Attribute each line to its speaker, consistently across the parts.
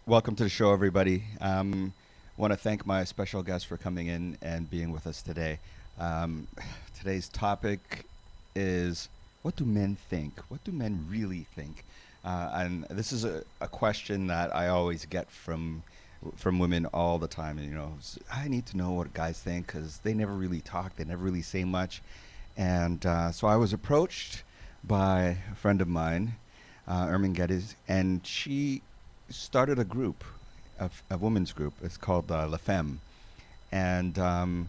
Speaker 1: Welcome to the show, everybody. Want to thank my special guest for coming in and being with us today. Um, Today's topic is, what do men think? What do men really think? And this is a question that I always get from women all the time. And, I need to know what guys think because they never really talk. They never really say much. And so I was approached by a friend of mine, Ermin Geddes, and she started a group, a women's group. It's called La Femme. And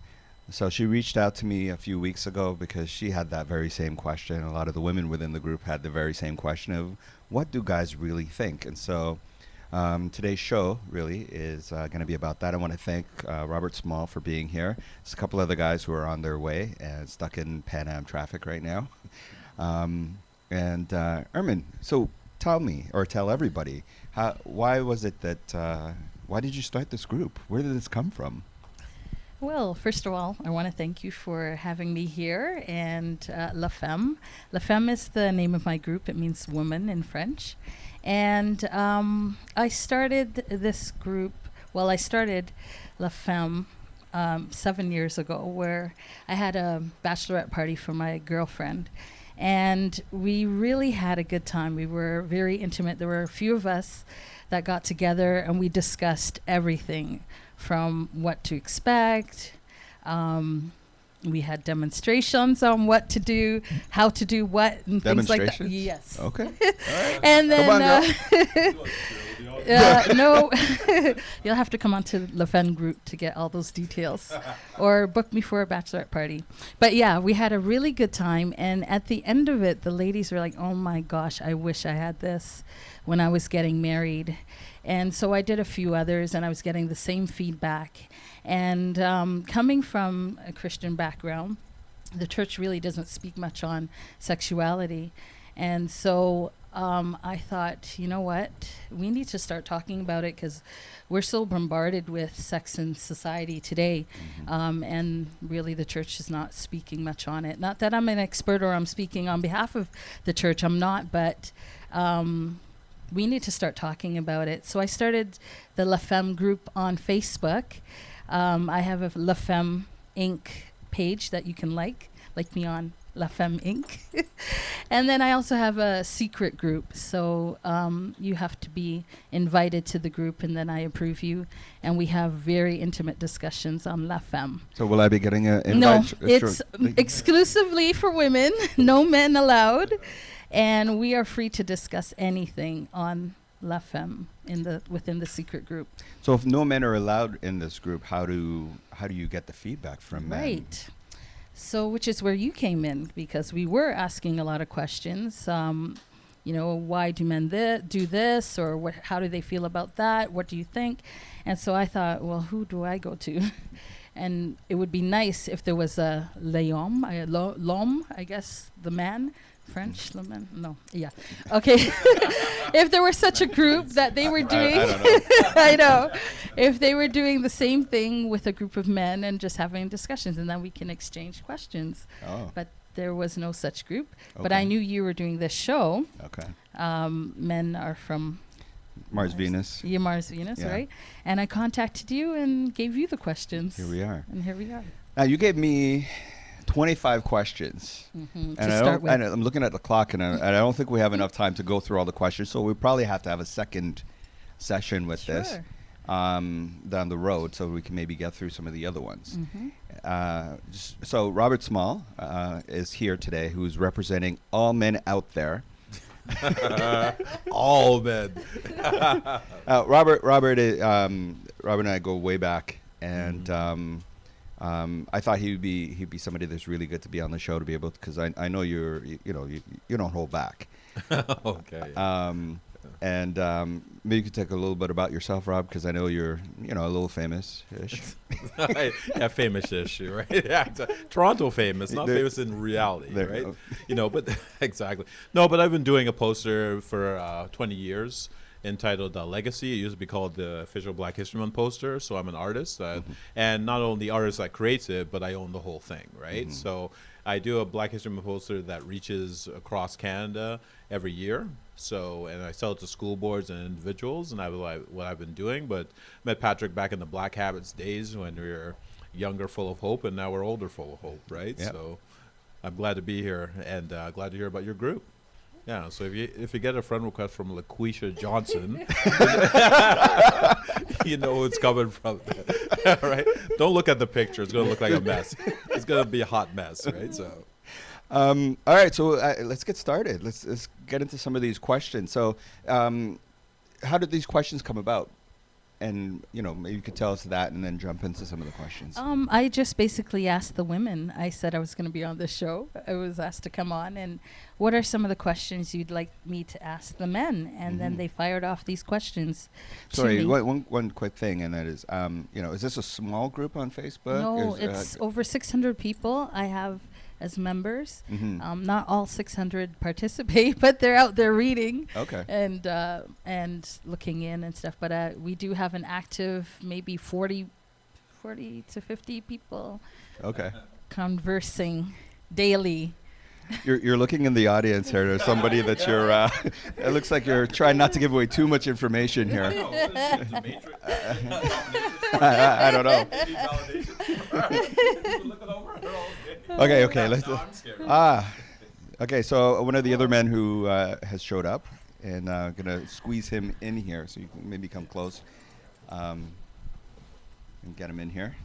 Speaker 1: so she reached out to me a few weeks ago because she had that very same question. A lot of the women within the group had the very same question of, what do guys really think? And so today's show really is going to be about that. I want to thank Robert Small for being here. There's a couple other guys who are on their way and stuck in Pan Am traffic right now. And Ermin, so tell me, or tell everybody, why was it that, why did you start this group? Where did this come from?
Speaker 2: Well, first of all, I want to thank you for having me here. And La Femme. La Femme is the name of my group. It means woman in French. And I started this group, I started La Femme 7 years ago, where I had a bachelorette party for my girlfriend. And we really had a good time. We were very intimate. There were a few of us that got together and we discussed everything from what to expect. We had demonstrations on what to do, how to do what, and things like that. Yes.
Speaker 1: Okay. All right.
Speaker 2: And then,
Speaker 1: Come on,
Speaker 2: no, you'll have to come on to Le Fen group to get all those details, or book me for a bachelorette party. But yeah, we had a really good time, and at the end of it, the ladies were like, "Oh my gosh, I wish I had this when I was getting married." And so I did a few others, and I was getting the same feedback. And coming from a Christian background, the church really doesn't speak much on sexuality. And so I thought, you know what? We need to start talking about it because we're so bombarded with sex in society today. And really the church is not speaking much on it. Not that I'm an expert or I'm speaking on behalf of the church. I'm not, but we need to start talking about it. So I started the La Femme group on Facebook. I have a La Femme Inc. page that you can like me on La Femme Inc. And then I also have a secret group. So you have to be invited to the group, and then I approve you. And we have very intimate discussions on La Femme.
Speaker 1: So will I be getting an invite?
Speaker 2: No, it's exclusively for women, no men allowed. And we are free to discuss anything on La Femme within the secret group.
Speaker 1: So if no men are allowed in this group, how do you get the feedback from men?
Speaker 2: Right. So which is where you came in, because we were asking a lot of questions. Why do men do this, or how do they feel about that? What do you think? And so I thought, well, who do I go to? And it would be nice if there was a l'homme, I guess, the man. French, le man? No, yeah. Okay. If there were such a group that they were doing,
Speaker 1: I don't know.
Speaker 2: I know. If they were doing the same thing with a group of men and just having discussions, and then we can exchange questions.
Speaker 1: Oh.
Speaker 2: But there was no such group.
Speaker 1: Okay.
Speaker 2: But I knew you were doing this show.
Speaker 1: Okay.
Speaker 2: Men are from
Speaker 1: Mars, Venus.
Speaker 2: Yeah, Mars, Venus,
Speaker 1: Yeah.
Speaker 2: right? And I contacted you and gave you the questions.
Speaker 1: Here we are.
Speaker 2: And here we are.
Speaker 1: Now you gave me 25 questions.
Speaker 2: And
Speaker 1: I'm looking at the clock, and I don't think we have enough time to go through all the questions. So we probably have to have a second session with this down the road, so we can maybe get through some of the other ones. So Robert Small is here today, who's representing all men out there.
Speaker 3: All men.
Speaker 1: Robert and I go way back, and I thought he'd be somebody that's really good to be on the show, to be able to, because I know you don't hold back.
Speaker 3: Okay.
Speaker 1: And maybe you could talk a little bit about yourself, Rob, because I know you're a little famous-ish.
Speaker 3: Yeah, famous-ish, right? Yeah, Toronto famous, not famous in reality, right? But exactly. No, but I've been doing a poster for 20 years. Entitled Legacy. It used to be called the official Black History Month poster. So I'm an artist, and not only the artist that creates it, but I own the whole thing, right? So I do a Black History Month poster that reaches across Canada every year. So, and I sell it to school boards and individuals, and what I've been doing. But met Patrick back in the Black Habits days when we were younger, full of hope, and now we're older, full of hope, right?
Speaker 1: Yep.
Speaker 3: So I'm glad to be here, and glad to hear about your group. Yeah, so if you get a friend request from LaQuisha Johnson, you know who it's coming from, right? Don't look at the picture; it's gonna look like a mess. It's gonna be a hot mess, right? So,
Speaker 1: all right, so let's get started. Let's get into some of these questions. So, how did these questions come about? And, you know, maybe you could tell us that and then jump into some of the questions.
Speaker 2: I just basically asked the women. I said I was going to be on this show. I was asked to come on. And what are some of the questions you'd like me to ask the men? And then they fired off these questions.
Speaker 1: Sorry, one quick thing, and that is, you know, is this a small group on Facebook?
Speaker 2: No, it's over 600 people I have as members. Not all 600 participate, but they're out there reading.
Speaker 1: Okay.
Speaker 2: And looking in and stuff. But we do have an active maybe 40 to 50 people.
Speaker 1: Okay.
Speaker 2: Conversing daily.
Speaker 1: You're looking in the audience here. There's somebody that you're. It looks like you're trying not to give away too much information here. I don't know. Okay. Let's. Okay. So one of the other men who has showed up, and gonna squeeze him in here, so you can maybe come close, and get him in here.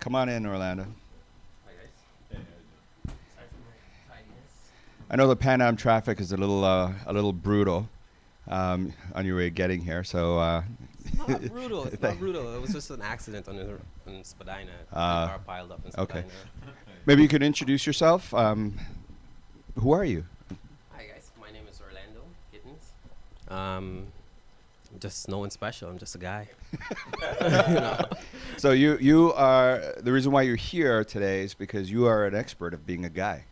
Speaker 1: Come on in, Orlando.
Speaker 4: Hi guys.
Speaker 1: I know the Pan Am traffic is a little brutal on your way getting here, so.
Speaker 4: It's not brutal. It's not brutal. It was just an accident in Spadina. The car piled up in Spadina.
Speaker 1: Okay. Maybe you could introduce yourself. Who are you?
Speaker 4: Hi guys. My name is Orlando Gittins. Just no one special. I'm just a guy. You know?
Speaker 1: So you are, the reason why you're here today is because you are an expert of being a guy,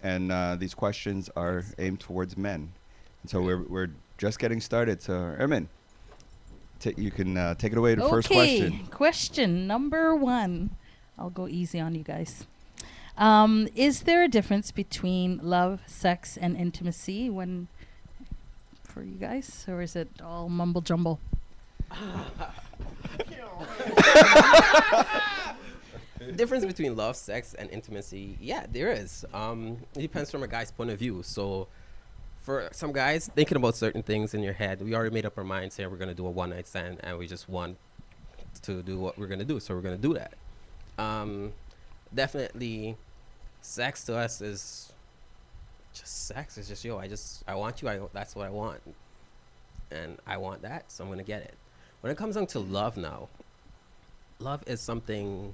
Speaker 1: and these questions are aimed towards men, and so we're just getting started. So Ermin, you can take it away to first question.
Speaker 2: Question number 1. I'll go easy on you guys. Is there a difference between love, sex, and intimacy for you guys, or is it all mumble jumble?
Speaker 4: Difference between love, sex, and intimacy, yeah, there is. It depends from a guy's point of view. So for some guys, thinking about certain things in your head, we already made up our mind saying we're going to do a one-night stand, and we just want to do what we're going to do, so we're going to do that. Definitely, sex to us is just sex. It's just, I want you, that's what I want. And I want that, so I'm going to get it. When it comes down to love now, love is something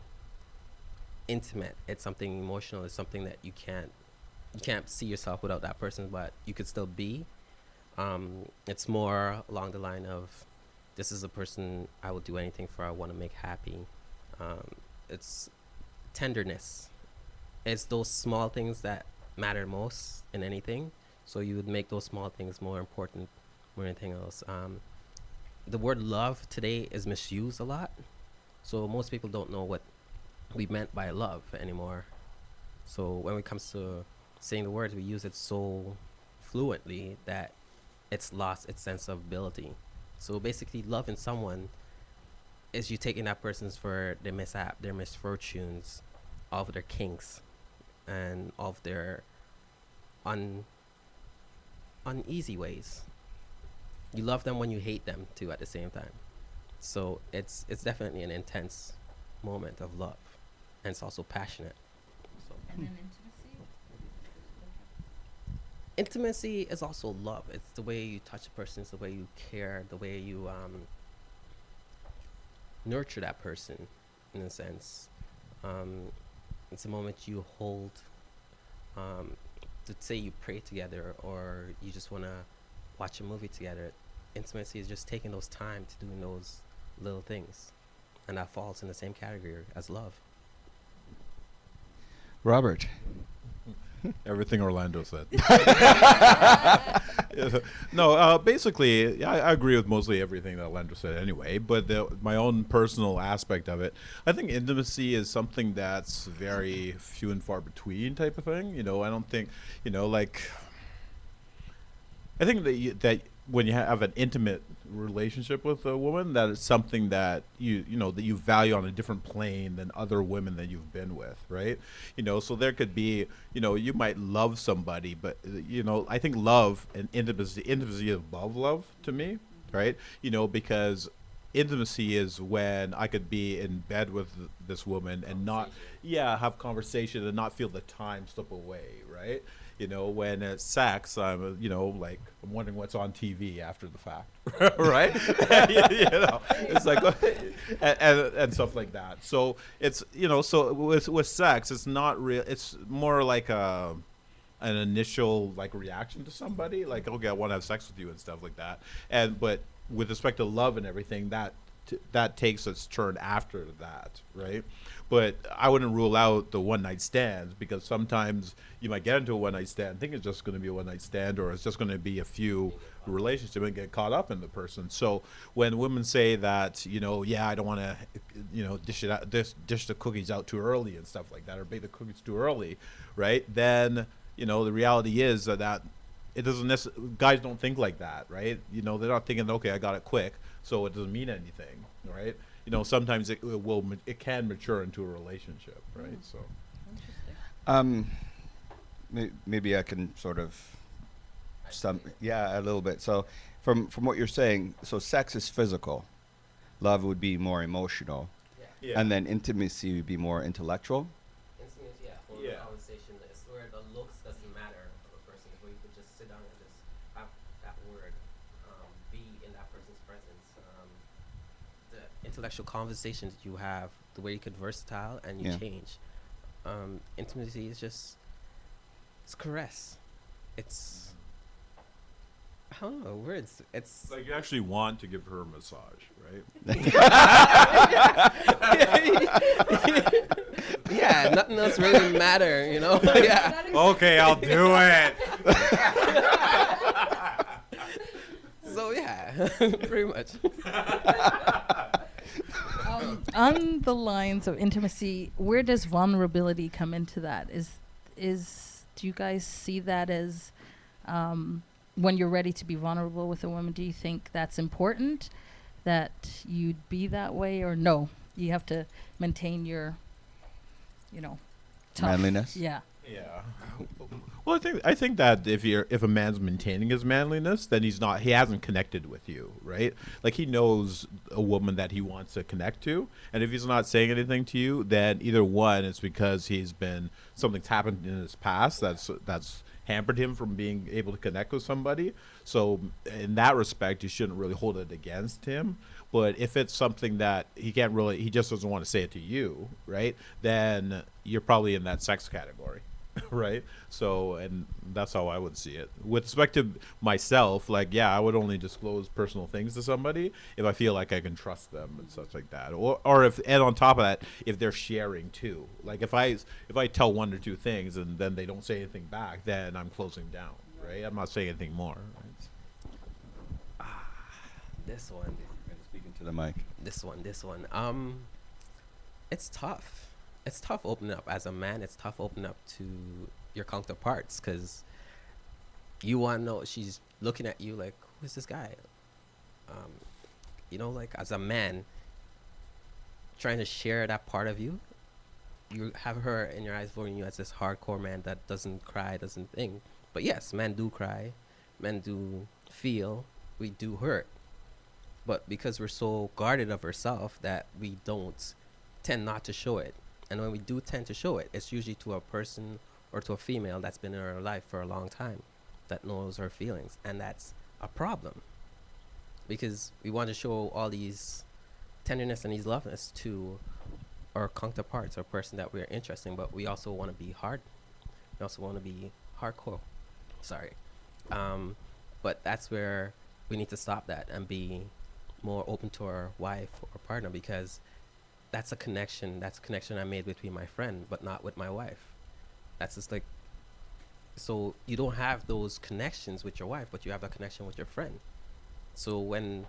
Speaker 4: intimate. It's something emotional. It's something that you can't see yourself without that person, but you could still be. It's more along the line of, this is a person I will do anything for, I want to make happy. It's tenderness. It's those small things that matter most in anything. So you would make those small things more important than anything else. The word love today is misused a lot. So most people don't know what we meant by love anymore. So when it comes to saying the words, we use it so fluently that it's lost its sense of ability. So basically, loving someone is you taking that person's for their mishap, their misfortunes, all of their kinks, and all of their uneasy ways. You love them when you hate them too at the same time. So it's definitely an intense moment of love, and it's also passionate. So.
Speaker 2: And then intimacy?
Speaker 4: Intimacy is also love. It's the way you touch a person, it's the way you care, the way you nurture that person, in a sense. It's a moment you hold, to say you pray together, or you just want to watch a movie together. Intimacy is just taking those time to doing those little things, and that falls in the same category as love.
Speaker 1: Robert.
Speaker 3: Everything Orlando said. No, basically, I agree with mostly everything that Lendra said anyway, but my own personal aspect of it, I think intimacy is something that's very few and far between type of thing. I don't think, like, I think that when you have an intimate relationship with a woman, that is something that that you value on a different plane than other women that you've been with, right? So there could be, you might love somebody, but I think love and intimacy is above love to me, right? Because intimacy is when I could be in bed with this woman and not, have conversation and not feel the time slip away, right? When it's sex, I'm, like, I'm wondering what's on TV after the fact, right? It's like, and stuff like that. So it's, so with sex, it's not real. It's more like an initial, like, reaction to somebody, like, okay, I want to have sex with you and stuff like that. But with respect to love and everything, that takes its turn after that, right? But I wouldn't rule out the one night stands, because sometimes you might get into a one night stand, think it's just going to be a one night stand, or it's just going to be a few relationships and get caught up in the person. So when women say that, I don't want to, dish the cookies out too early and stuff like that, or bake the cookies too early, right? Then, the reality is that it doesn't guys don't think like that, right? They're not thinking, okay, I got it quick, so it doesn't mean anything, right? Sometimes it can mature into a relationship, right? So,
Speaker 1: maybe I can sort of a little bit. So, from what you're saying, so sex is physical, love would be more emotional, and then intimacy would be more intellectual.
Speaker 4: Conversation. It's where the looks doesn't matter of a person. It's where you could just sit down and just have that word, be in that person's presence. The intellectual conversations you have, the way you could versatile and you change. Intimacy is just, it's caress. It's, I don't know words. It's
Speaker 3: like you actually want to give her a massage, right?
Speaker 4: Yeah, nothing else really matter, Yeah.
Speaker 3: Okay, I'll do it.
Speaker 4: So yeah, pretty much.
Speaker 2: On the lines of intimacy, where does vulnerability come into that? Do you guys see that as when you're ready to be vulnerable with a woman? Do you think that's important, that you'd be that way, or no? You have to maintain your, tough
Speaker 1: manliness.
Speaker 2: Yeah.
Speaker 3: Yeah. Well, I think that if a man's maintaining his manliness, then he hasn't connected with you, right? Like, he knows a woman that he wants to connect to, and if he's not saying anything to you, then either one, it's because something's happened in his past that's hampered him from being able to connect with somebody. So in that respect, you shouldn't really hold it against him. But if it's something that he just doesn't want to say it to you, right? Then you're probably in that sex category, right? So, and that's how I would see it. With respect to myself, like, I would only disclose personal things to somebody if I feel like I can trust them and such like that. Or if, and on top of that, if they're sharing too. Like, if I tell one or two things and then they don't say anything back, then I'm closing down, right? I'm not saying anything more, right?
Speaker 4: This one.
Speaker 1: Speaking to the mic.
Speaker 4: This one. It's tough. It's tough opening up as a man. It's tough opening up to your counterparts, because you want to know, she's looking at you like, who's this guy? Like, as a man, trying to share that part of you, you have her in your eyes voting you as this hardcore man that doesn't cry, doesn't think. But yes, men do cry, men do feel, we do hurt. But because we're so guarded of ourselves that we don't tend not to show it. And when we do tend to show it, it's usually to a person or to a female that's been in our life for a long time, that knows her feelings. And that's a problem, because we want to show all these tenderness and these loveness to our counterparts or person that we're interested in, but we also want to be hard. We also want to be hardcore. Sorry. But that's where we need to stop that and be more open to our wife or partner, because that's a connection I made between my friend, but not with my wife. That's just like, So you don't have those connections with your wife, but you have that connection with your friend. So when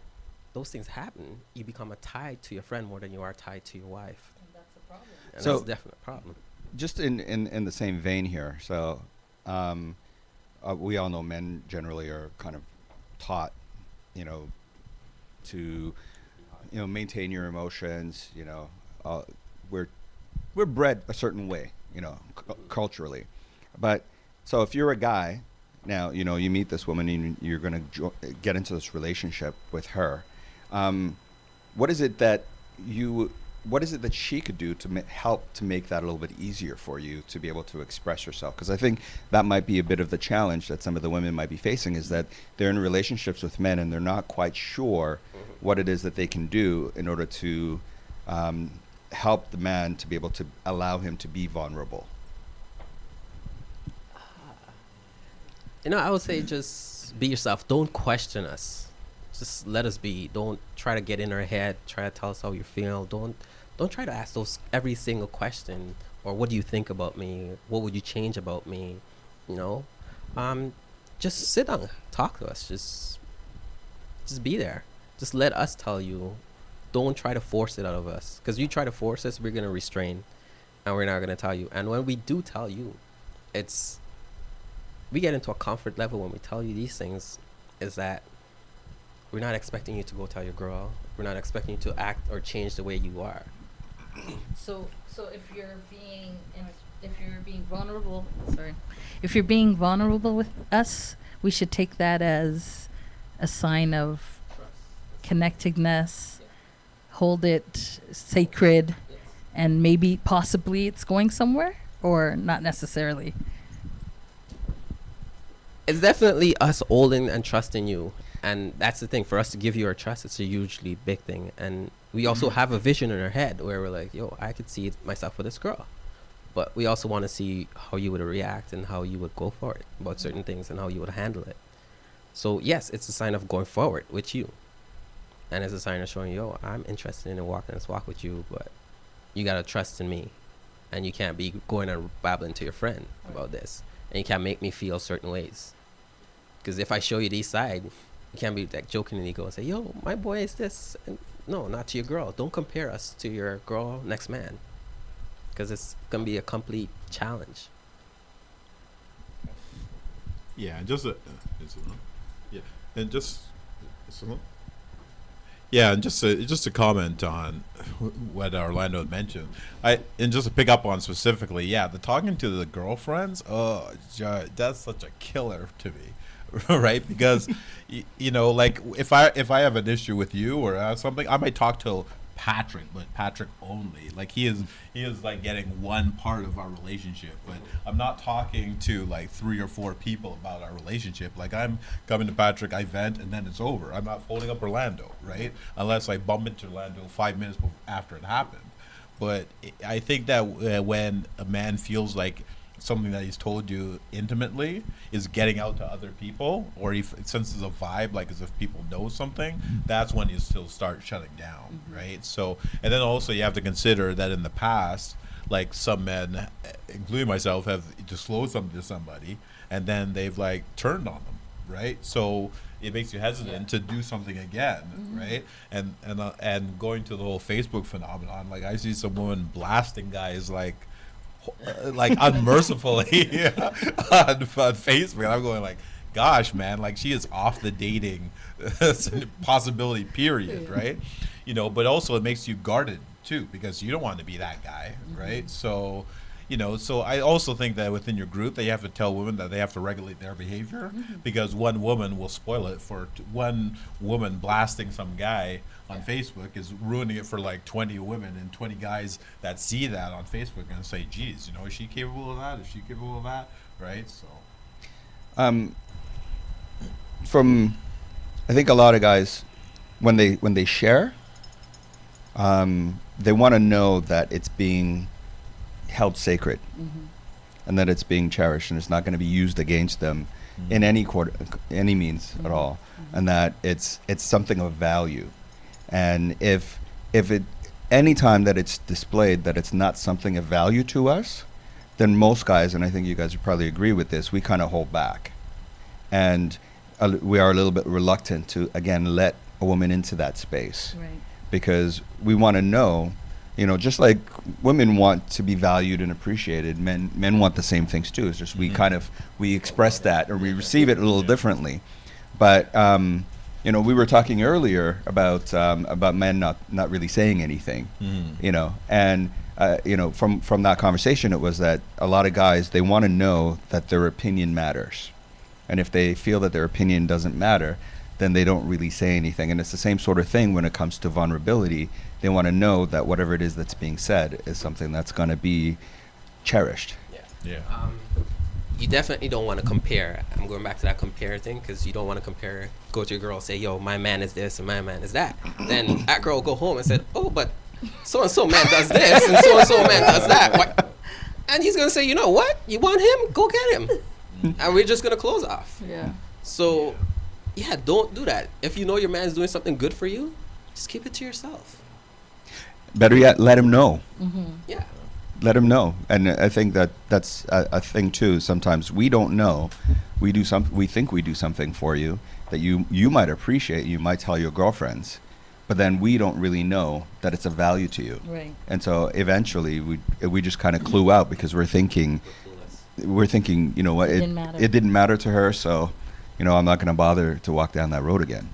Speaker 4: those things happen, you become tied to your friend more than you are tied to your wife.
Speaker 2: And that's a problem.
Speaker 4: And
Speaker 1: So-
Speaker 4: that's a definite problem.
Speaker 1: Just in the same vein here. So we all know men generally are kind of taught, to maintain your emotions. We're bred a certain way, culturally. But so if you're a guy now, you meet this woman and you're going to get into this relationship with her. What is it that she could do to help to make that a little bit easier for you to be able to express yourself? Because I think that might be a bit of the challenge that some of the women might be facing, is that they're in relationships with men and they're not quite sure what it is that they can do in order to help the man to be able to allow him to be vulnerable.
Speaker 4: I would say just be yourself. Don't question us. Just let us be. Don't try to get in our head. Try to tell us how you feel. Don't try to ask those every single question. Or what do you think about me? What would you change about me? Just sit down, talk to us. Just be there. Just let us tell you. Don't try to force it out of us. Because you try to force us, we're gonna restrain, and we're not gonna tell you. And when we do tell you, we get into a comfort level when we tell you these things. Is that we're not expecting you to go tell your girl. We're not expecting you to act or change the way you are.
Speaker 2: So if you're being vulnerable, if you're being vulnerable with us, we should take that as a sign of connectedness.
Speaker 4: Yeah.
Speaker 2: Hold it sacred, and maybe possibly it's going somewhere, or not necessarily.
Speaker 4: It's definitely us holding and trusting you. And that's the thing. For us to give you our trust, it's a hugely big thing. And we also have a vision in our head where we're like, yo, I could see myself with this girl. But we also want to see how you would react and how you would go for it about certain things and how you would handle it. So, yes, it's a sign of going forward with you. And it's a sign of showing, yo, I'm interested in walking this walk with you, but you got to trust in me. And you can't be going and babbling to your friend about this. And you can't make me feel certain ways. Because if I show you these side, you can't be like jokingly go and say, yo, my boy is this. And no, not to your girl. Don't compare us to your girl next man. Because it's going to be a complete challenge.
Speaker 3: Yeah, and just to comment on what Orlando had mentioned, and just to pick up on specifically, the talking to the girlfriends, that's such a killer to me. Right, because like if I have an issue with you or something, I might talk to Patrick, but Patrick only. Like he is like getting one part of our relationship, but I'm not talking to like 3 or 4 people about our relationship. Like I'm coming to Patrick, I vent, and then it's over. I'm not folding up Orlando, right? Unless I bump into Orlando 5 minutes after it happened. But I think that when a man feels like something that he's told you intimately is getting out to other people, or he senses a vibe, like as if people know something, that's when he'll start shutting down, right? So, and then also you have to consider that in the past, like some men, including myself, have disclosed something to somebody, and then they've like turned on them, right? So it makes you hesitant to do something again, right? And going to the whole Facebook phenomenon, like I see some woman blasting guys like unmercifully on Facebook. I'm going like, gosh, man, like she is off the dating possibility period, right? But also it makes you guarded too, because you don't want to be that guy, right? So so I also think that within your group that you have to tell women that they have to regulate their behavior, because one woman will spoil it for one woman. Blasting some guy on Facebook is ruining it for like 20 women and 20 guys that see that on Facebook and say, geez, is she capable of that? Is she capable of that? Right? So
Speaker 1: I think a lot of guys, when they share, they want to know that it's being held sacred, and that it's being cherished, and it's not going to be used against them in any means at all, and that it's something of value. And if it any time that it's displayed that it's not something of value to us, then most guys, and I think you guys would probably agree with this, we kind of hold back. And we are a little bit reluctant to, again, let a woman into that space.
Speaker 2: Right.
Speaker 1: Because we want to know, you know, just like women want to be valued and appreciated, men want the same things too. It's just we express that, or we receive it a little differently. But you know, we were talking earlier about men not really saying anything, you know, and you know, from that conversation, it was that a lot of guys, they want to know that their opinion matters, and if they feel that their opinion doesn't matter, then they don't really say anything. And it's the same sort of thing when it comes to vulnerability. They want to know that whatever it is that's being said is something that's going to be cherished.
Speaker 3: Yeah.
Speaker 4: You definitely don't want to compare. I'm going back to that compare thing, because you don't want to compare. Go to your girl, say, yo, my man is this and my man is that. Then that girl will go home and say, oh, but so-and-so man does this and so-and-so man does that. What? And he's going to say, you know what? You want him? Go get him. And we're just going to close off.
Speaker 2: Yeah.
Speaker 4: So, yeah, don't do that. If you know your man's doing something good for you, just keep it to yourself.
Speaker 1: Better yet, let him know.
Speaker 4: Yeah.
Speaker 1: Let him know. And I think that's a thing too. Sometimes we don't know. We think we do something for you that you might appreciate. You might tell your girlfriends, but then we don't really know that it's a value to you.
Speaker 2: Right.
Speaker 1: And so eventually we just kind of clue out, because we're thinking, you know what, it didn't matter to her, so, you know, I'm not going to bother to walk down that road again.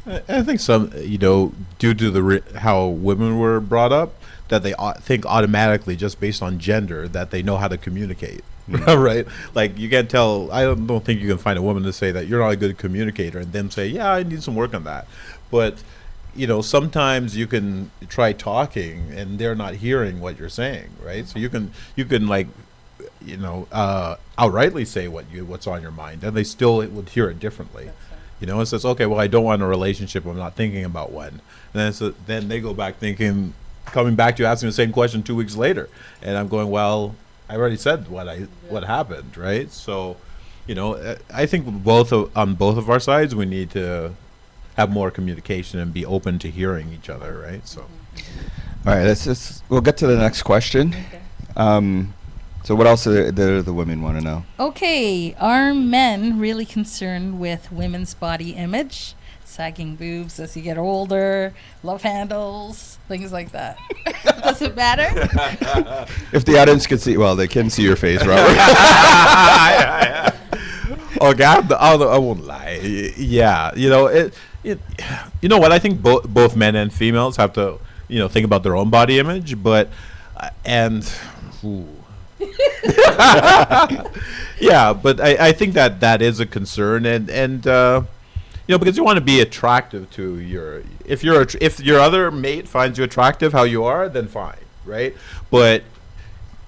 Speaker 3: I think some, you know, due to how women were brought up, that they think automatically, just based on gender, that they know how to communicate, right? Like, you can't tell. I don't think you can find a woman to say that you're not a good communicator, and then say, yeah, I need some work on that. But, you know, sometimes you can try talking, and they're not hearing what you're saying, right? So you can like, you know, outrightly say what's on your mind, and they still would hear it differently. You know, it says, okay, well, I don't want a relationship. I'm not thinking about one. And then they go back coming back to you, asking the same question 2 weeks later. And I'm going, well, I already said what happened, right? So, you know, I think on both of our sides, we need to have more communication and be open to hearing each other, right? So,
Speaker 1: all right, we'll get to the next question.
Speaker 2: Okay.
Speaker 1: So what else do the women want to know?
Speaker 2: Okay, are men really concerned with women's body image? Sagging boobs as you get older, love handles, things like that. Does it matter?
Speaker 1: If the audience could see, well, they can see your face, Robert.
Speaker 3: Okay, I won't lie. Yeah, you know, you know what? I think both men and females have to, you know, think about their own body image, but yeah, but I think that is a concern, and you know, because you want to be attractive to if your other mate finds you attractive how you are, then fine, right? But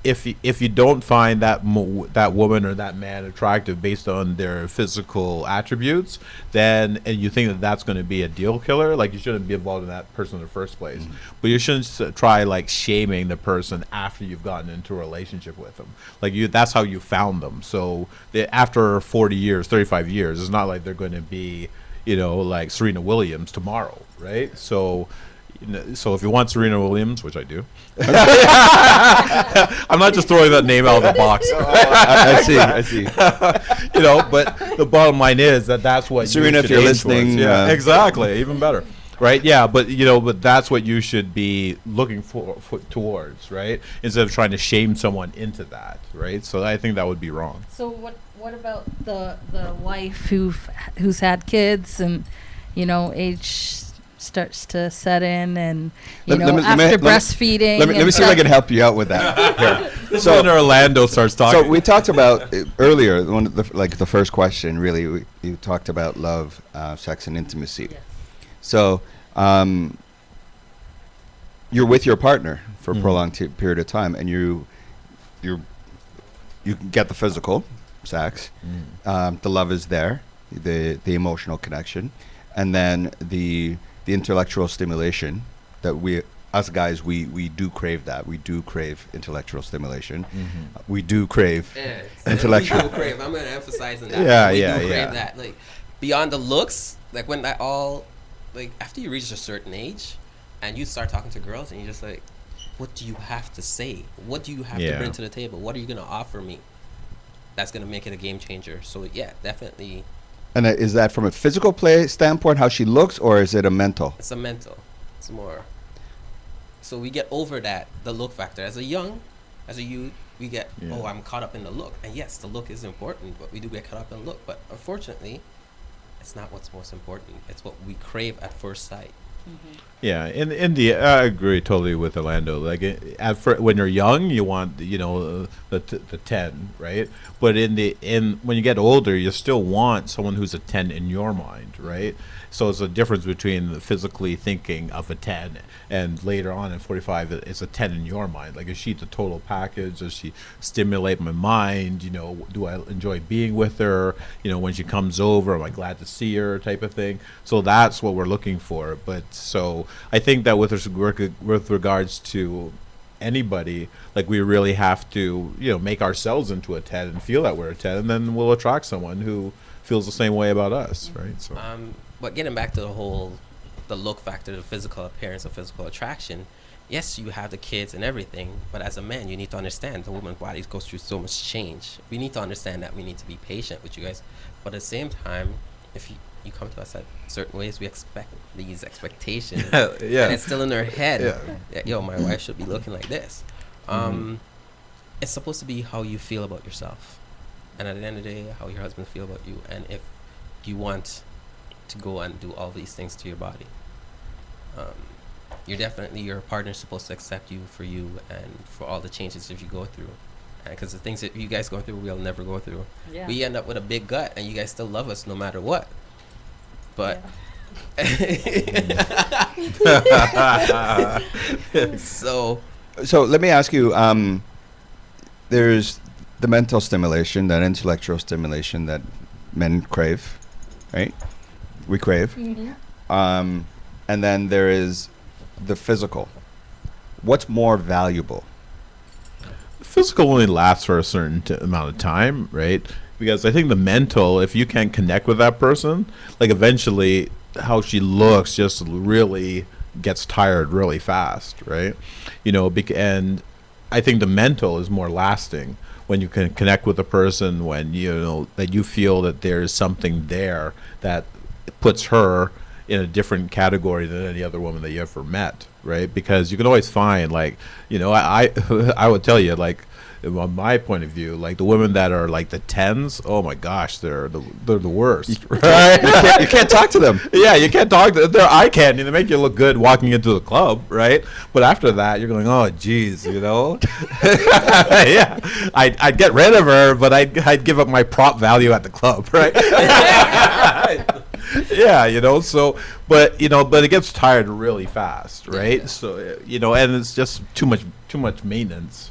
Speaker 3: if you don't find that woman or that man attractive based on their physical attributes, and you think that that's going to be a deal killer, like, you shouldn't be involved in that person in the first place. But you shouldn't try like shaming the person after you've gotten into a relationship with them. Like, that's how you found them. So after 40 years, 35 years, it's not like they're going to be, you know, like Serena Williams tomorrow, right? So, you know, so if you want Serena Williams, which I do, I'm not just throwing that name out of the box.
Speaker 1: I see.
Speaker 3: You know, but the bottom line is that's what
Speaker 1: Serena,
Speaker 3: you
Speaker 1: if you're listening,
Speaker 3: yeah, exactly, even better, right? Yeah, but you know, but that's what you should be looking towards, right? Instead of trying to shame someone into that, right? So I think that would be wrong.
Speaker 2: So what about the wife who's had kids, and, you know, age starts to set in, and after breastfeeding.
Speaker 1: Let me see if I can help you out with that. Here.
Speaker 3: This is when Orlando starts talking.
Speaker 1: So we talked about earlier, the first question, really, you talked about love, sex, and intimacy. Yes. So you're with your partner for a prolonged period of time, and you get the physical sex, the love is there, the emotional connection, and then the intellectual stimulation that us guys, we do crave that. We do crave intellectual stimulation. We do crave intellectual.
Speaker 4: We do crave. I'm going to emphasize on that.
Speaker 1: Yeah,
Speaker 4: we do crave that. Like, beyond the looks, like, when that all, like, after you reach a certain age and you start talking to girls and you're just like, what do you have to say? What do you have to bring to the table? What are you going to offer me that's going to make it a game changer? So, yeah, definitely.
Speaker 1: And is that from a physical play standpoint, how she looks, or is it a mental?
Speaker 4: It's a mental. It's more. So we get over that, the look factor. As a youth, we get, oh, I'm caught up in the look. And yes, the look is important, but we do get caught up in the look. But unfortunately, it's not what's most important. It's what we crave at first sight.
Speaker 2: Mm-hmm.
Speaker 3: Yeah, I agree totally with Orlando. Like, when you're young, you want the 10, right? But when you get older, you still want someone who's a 10 in your mind, right? So it's a difference between the physically thinking of a 10 and later on at 45, it's a 10 in your mind. Like, is she the total package? Does she stimulate my mind? Do I enjoy being with her? When she comes over, am I glad to see her, type of thing? So that's what we're looking for. But so I think that with regards to anybody, like, we really have to, make ourselves into a 10 and feel that we're a 10, and then we'll attract someone who feels the same way about us, right? So
Speaker 4: but getting back to the look factor, the physical appearance, the physical attraction, yes, you have the kids and everything, but as a man, you need to understand the woman's body goes through so much change. We need to understand that we need to be patient with you guys, but at the same time, if you come to us at certain ways, we expect these expectations, and it's still in their head that, yo, my wife should be looking like this. It's supposed to be how you feel about yourself, and at the end of the day, how your husband feel about you, and if you want to go and do all these things to your body, your partner's supposed to accept you for you and for all the changes that you go through, because the things that you guys go through, we'll never go through. We end up with a big gut, and you guys still love us no matter what. But so
Speaker 1: let me ask you, there's the mental stimulation, that intellectual stimulation that men crave, right? We crave. And then there is the physical. What's more valuable?
Speaker 3: Physical only lasts for a certain amount of time, right? Because I think the mental, if you can't connect with that person, like, eventually how she looks just really gets tired really fast, right? And I think the mental is more lasting when you can connect with a person, when that you feel that there's something there that puts her in a different category than any other woman that you ever met, right? Because you can always find, like, I would tell you, like, on my point of view, like, the women that are like the 10s, oh my gosh, they're the worst, right?
Speaker 1: You can't talk to them.
Speaker 3: Yeah, you can't talk to them. They're eye candy. They make you look good walking into the club, right? But after that, you're going, oh, geez, yeah, I'd get rid of her, but I'd give up my prop value at the club, right? Yeah, so, but it gets tired really fast, right? So, and it's just too much maintenance.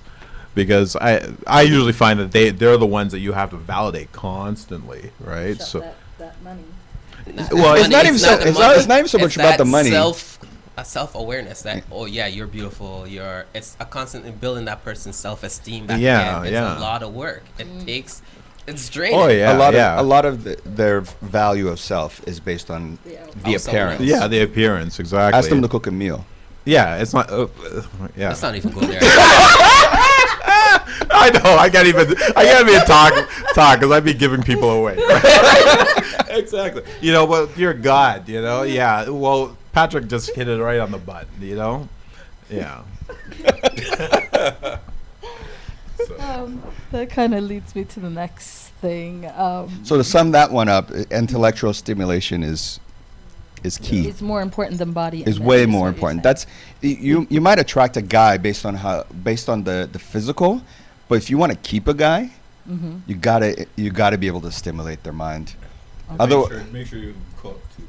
Speaker 3: Because I usually find that they're the ones that you have to validate constantly, right?
Speaker 2: Shut
Speaker 3: So
Speaker 2: that money.
Speaker 1: Well, it's not even so much about the money.
Speaker 4: Self-awareness that, oh yeah, you're beautiful. It's a constantly building that person's self-esteem back
Speaker 3: Yeah,
Speaker 4: again. It's
Speaker 3: yeah.
Speaker 4: a lot of work. It's draining.
Speaker 3: Oh yeah,
Speaker 1: a lot of their value of self is based on the appearance.
Speaker 3: Yeah, the appearance, exactly.
Speaker 1: Ask them to cook a meal.
Speaker 3: Yeah, it's not. Yeah.
Speaker 4: Let's not even go there.
Speaker 3: I know. I can't even talk because I'd be giving people away. Right? Exactly. But dear God, yeah. Well, Patrick just hit it right on the butt. Yeah.
Speaker 2: That kind of leads me to the next thing.
Speaker 1: So to sum that one up, intellectual stimulation is key.
Speaker 2: It's more important than body.
Speaker 1: Is way more important. That's you might attract a guy based on the physical, but if you want to keep a guy, you gotta be able to stimulate their mind.
Speaker 3: Okay. Make sure you cook too.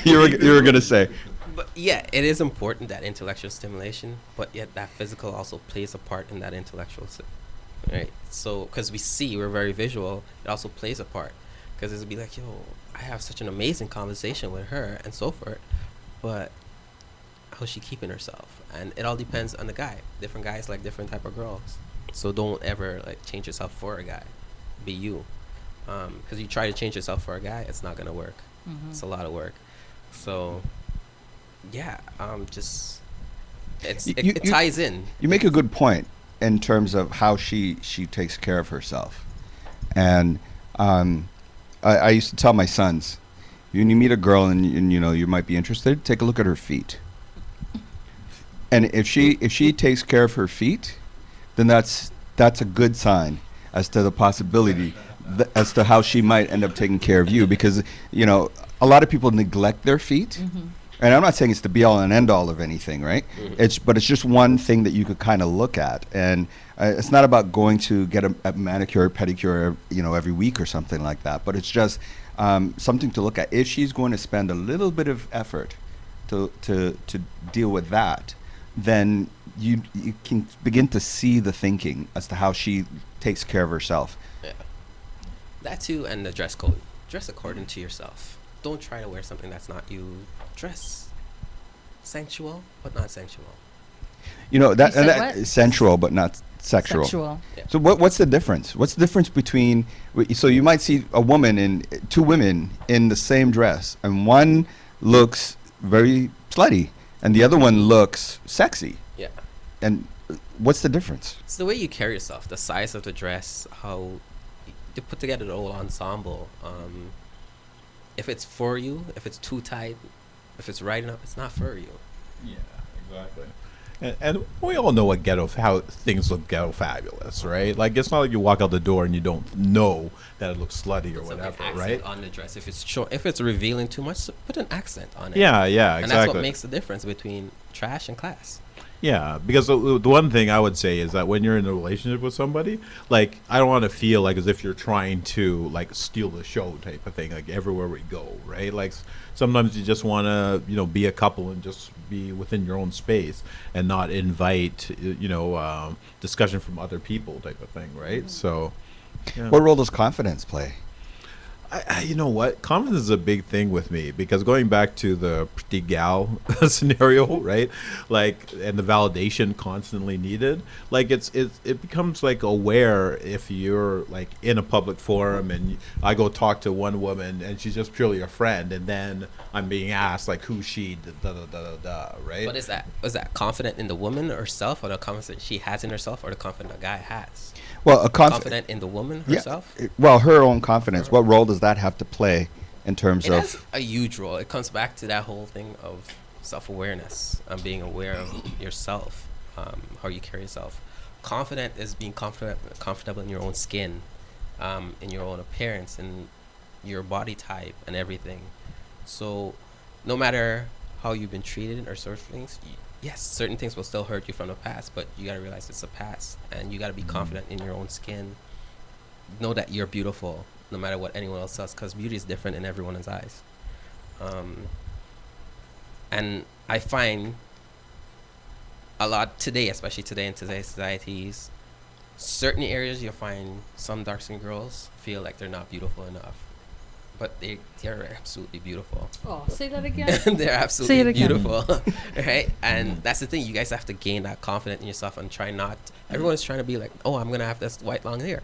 Speaker 1: you were gonna say.
Speaker 4: But yeah, it is important, that intellectual stimulation, but yet that physical also plays a part in that intellectual, right? So because we're very visual, it also plays a part. Because it'll be like, yo, I have such an amazing conversation with her and so forth, but how's she keeping herself? And it all depends on the guy. Different guys like different type of girls. So don't ever change yourself for a guy. Be you. Because you try to change yourself for a guy, it's not gonna work. It's a lot of work. So yeah, just It ties in.
Speaker 1: You make a good point in terms of how she takes care of herself, and I used to tell my sons, when you meet a girl and you might be interested, take a look at her feet, and if she takes care of her feet, then that's a good sign as to the possibility as to how she might end up taking care of you, because a lot of people neglect their feet.
Speaker 2: Mm-hmm.
Speaker 1: And I'm not saying it's the be all and end all of anything, right?
Speaker 4: Mm-hmm.
Speaker 1: But it's just one thing that you could kind of look at, and it's not about going to get a manicure, pedicure, every week or something like that. But it's just something to look at. If she's going to spend a little bit of effort to deal with that, then you can begin to see the thinking as to how she takes care of herself.
Speaker 4: Yeah, that too, and the dress code. Dress according to yourself. Don't try to wear something that's not you. Dress sensual, but not sensual.
Speaker 1: That is sensual, but not sexual.
Speaker 4: Yeah.
Speaker 1: So what's the difference? What's the difference between? So you might see two women in the same dress, and one looks very slutty, and the other one looks sexy.
Speaker 4: Yeah.
Speaker 1: And what's the difference?
Speaker 4: It's the way you carry yourself, the size of the dress, how you put together the whole ensemble. If it's for you, if it's too tight, if it's right enough, it's not for you.
Speaker 3: Yeah, exactly. And we all know how things look ghetto fabulous, right? Like, it's not like you walk out the door and you don't know that it looks slutty or
Speaker 4: Put
Speaker 3: whatever,
Speaker 4: something
Speaker 3: right?
Speaker 4: accent on the dress. If it's short, if it's revealing too much, put an accent on it.
Speaker 3: Yeah,
Speaker 4: And
Speaker 3: exactly.
Speaker 4: that's what makes the difference between trash and class.
Speaker 3: Yeah, because the one thing I would say is that when you're in a relationship with somebody, like, I don't want to feel like as if you're trying to, like, steal the show type of thing, like, everywhere we go, right? Like, sometimes you just want to, be a couple and just be within your own space and not invite, discussion from other people type of thing, right? So, yeah.
Speaker 1: What role does confidence play?
Speaker 3: You know what? Confidence is a big thing with me, because going back to the pretty gal scenario, right? Like, and the validation constantly needed. Like, it becomes like aware if you're like in a public forum and I go talk to one woman and she's just purely a friend, and then I'm being asked like who's she, right?
Speaker 4: But is that confident in the woman herself, or the confidence she has in herself, or the confidence the guy has?
Speaker 1: Well,
Speaker 4: Confident in the woman herself?
Speaker 1: Yeah, well, her own confidence. What role does that have to play in terms
Speaker 4: It
Speaker 1: of?
Speaker 4: has a huge role. It comes back to that whole thing of self-awareness and being aware of yourself, how you carry yourself. Confident is being comfortable in your own skin, in your own appearance, and your body type and everything. So no matter how you've been treated or certain things, yes, certain things will still hurt you from the past, but you got to realize it's a past, and you got to be confident in your own skin. Know that you're beautiful no matter what anyone else says, because beauty is different in everyone's eyes. And I find a lot today, especially today in today's societies, certain areas you'll find some dark-skinned girls feel like they're not beautiful enough, but they're absolutely beautiful.
Speaker 2: Oh, say that again.
Speaker 4: They're
Speaker 2: Say it
Speaker 4: absolutely
Speaker 2: again.
Speaker 4: beautiful, right? And that's the thing. You guys have to gain that confidence in yourself and try not. Everyone is trying to be like, oh, I'm gonna have this white long hair.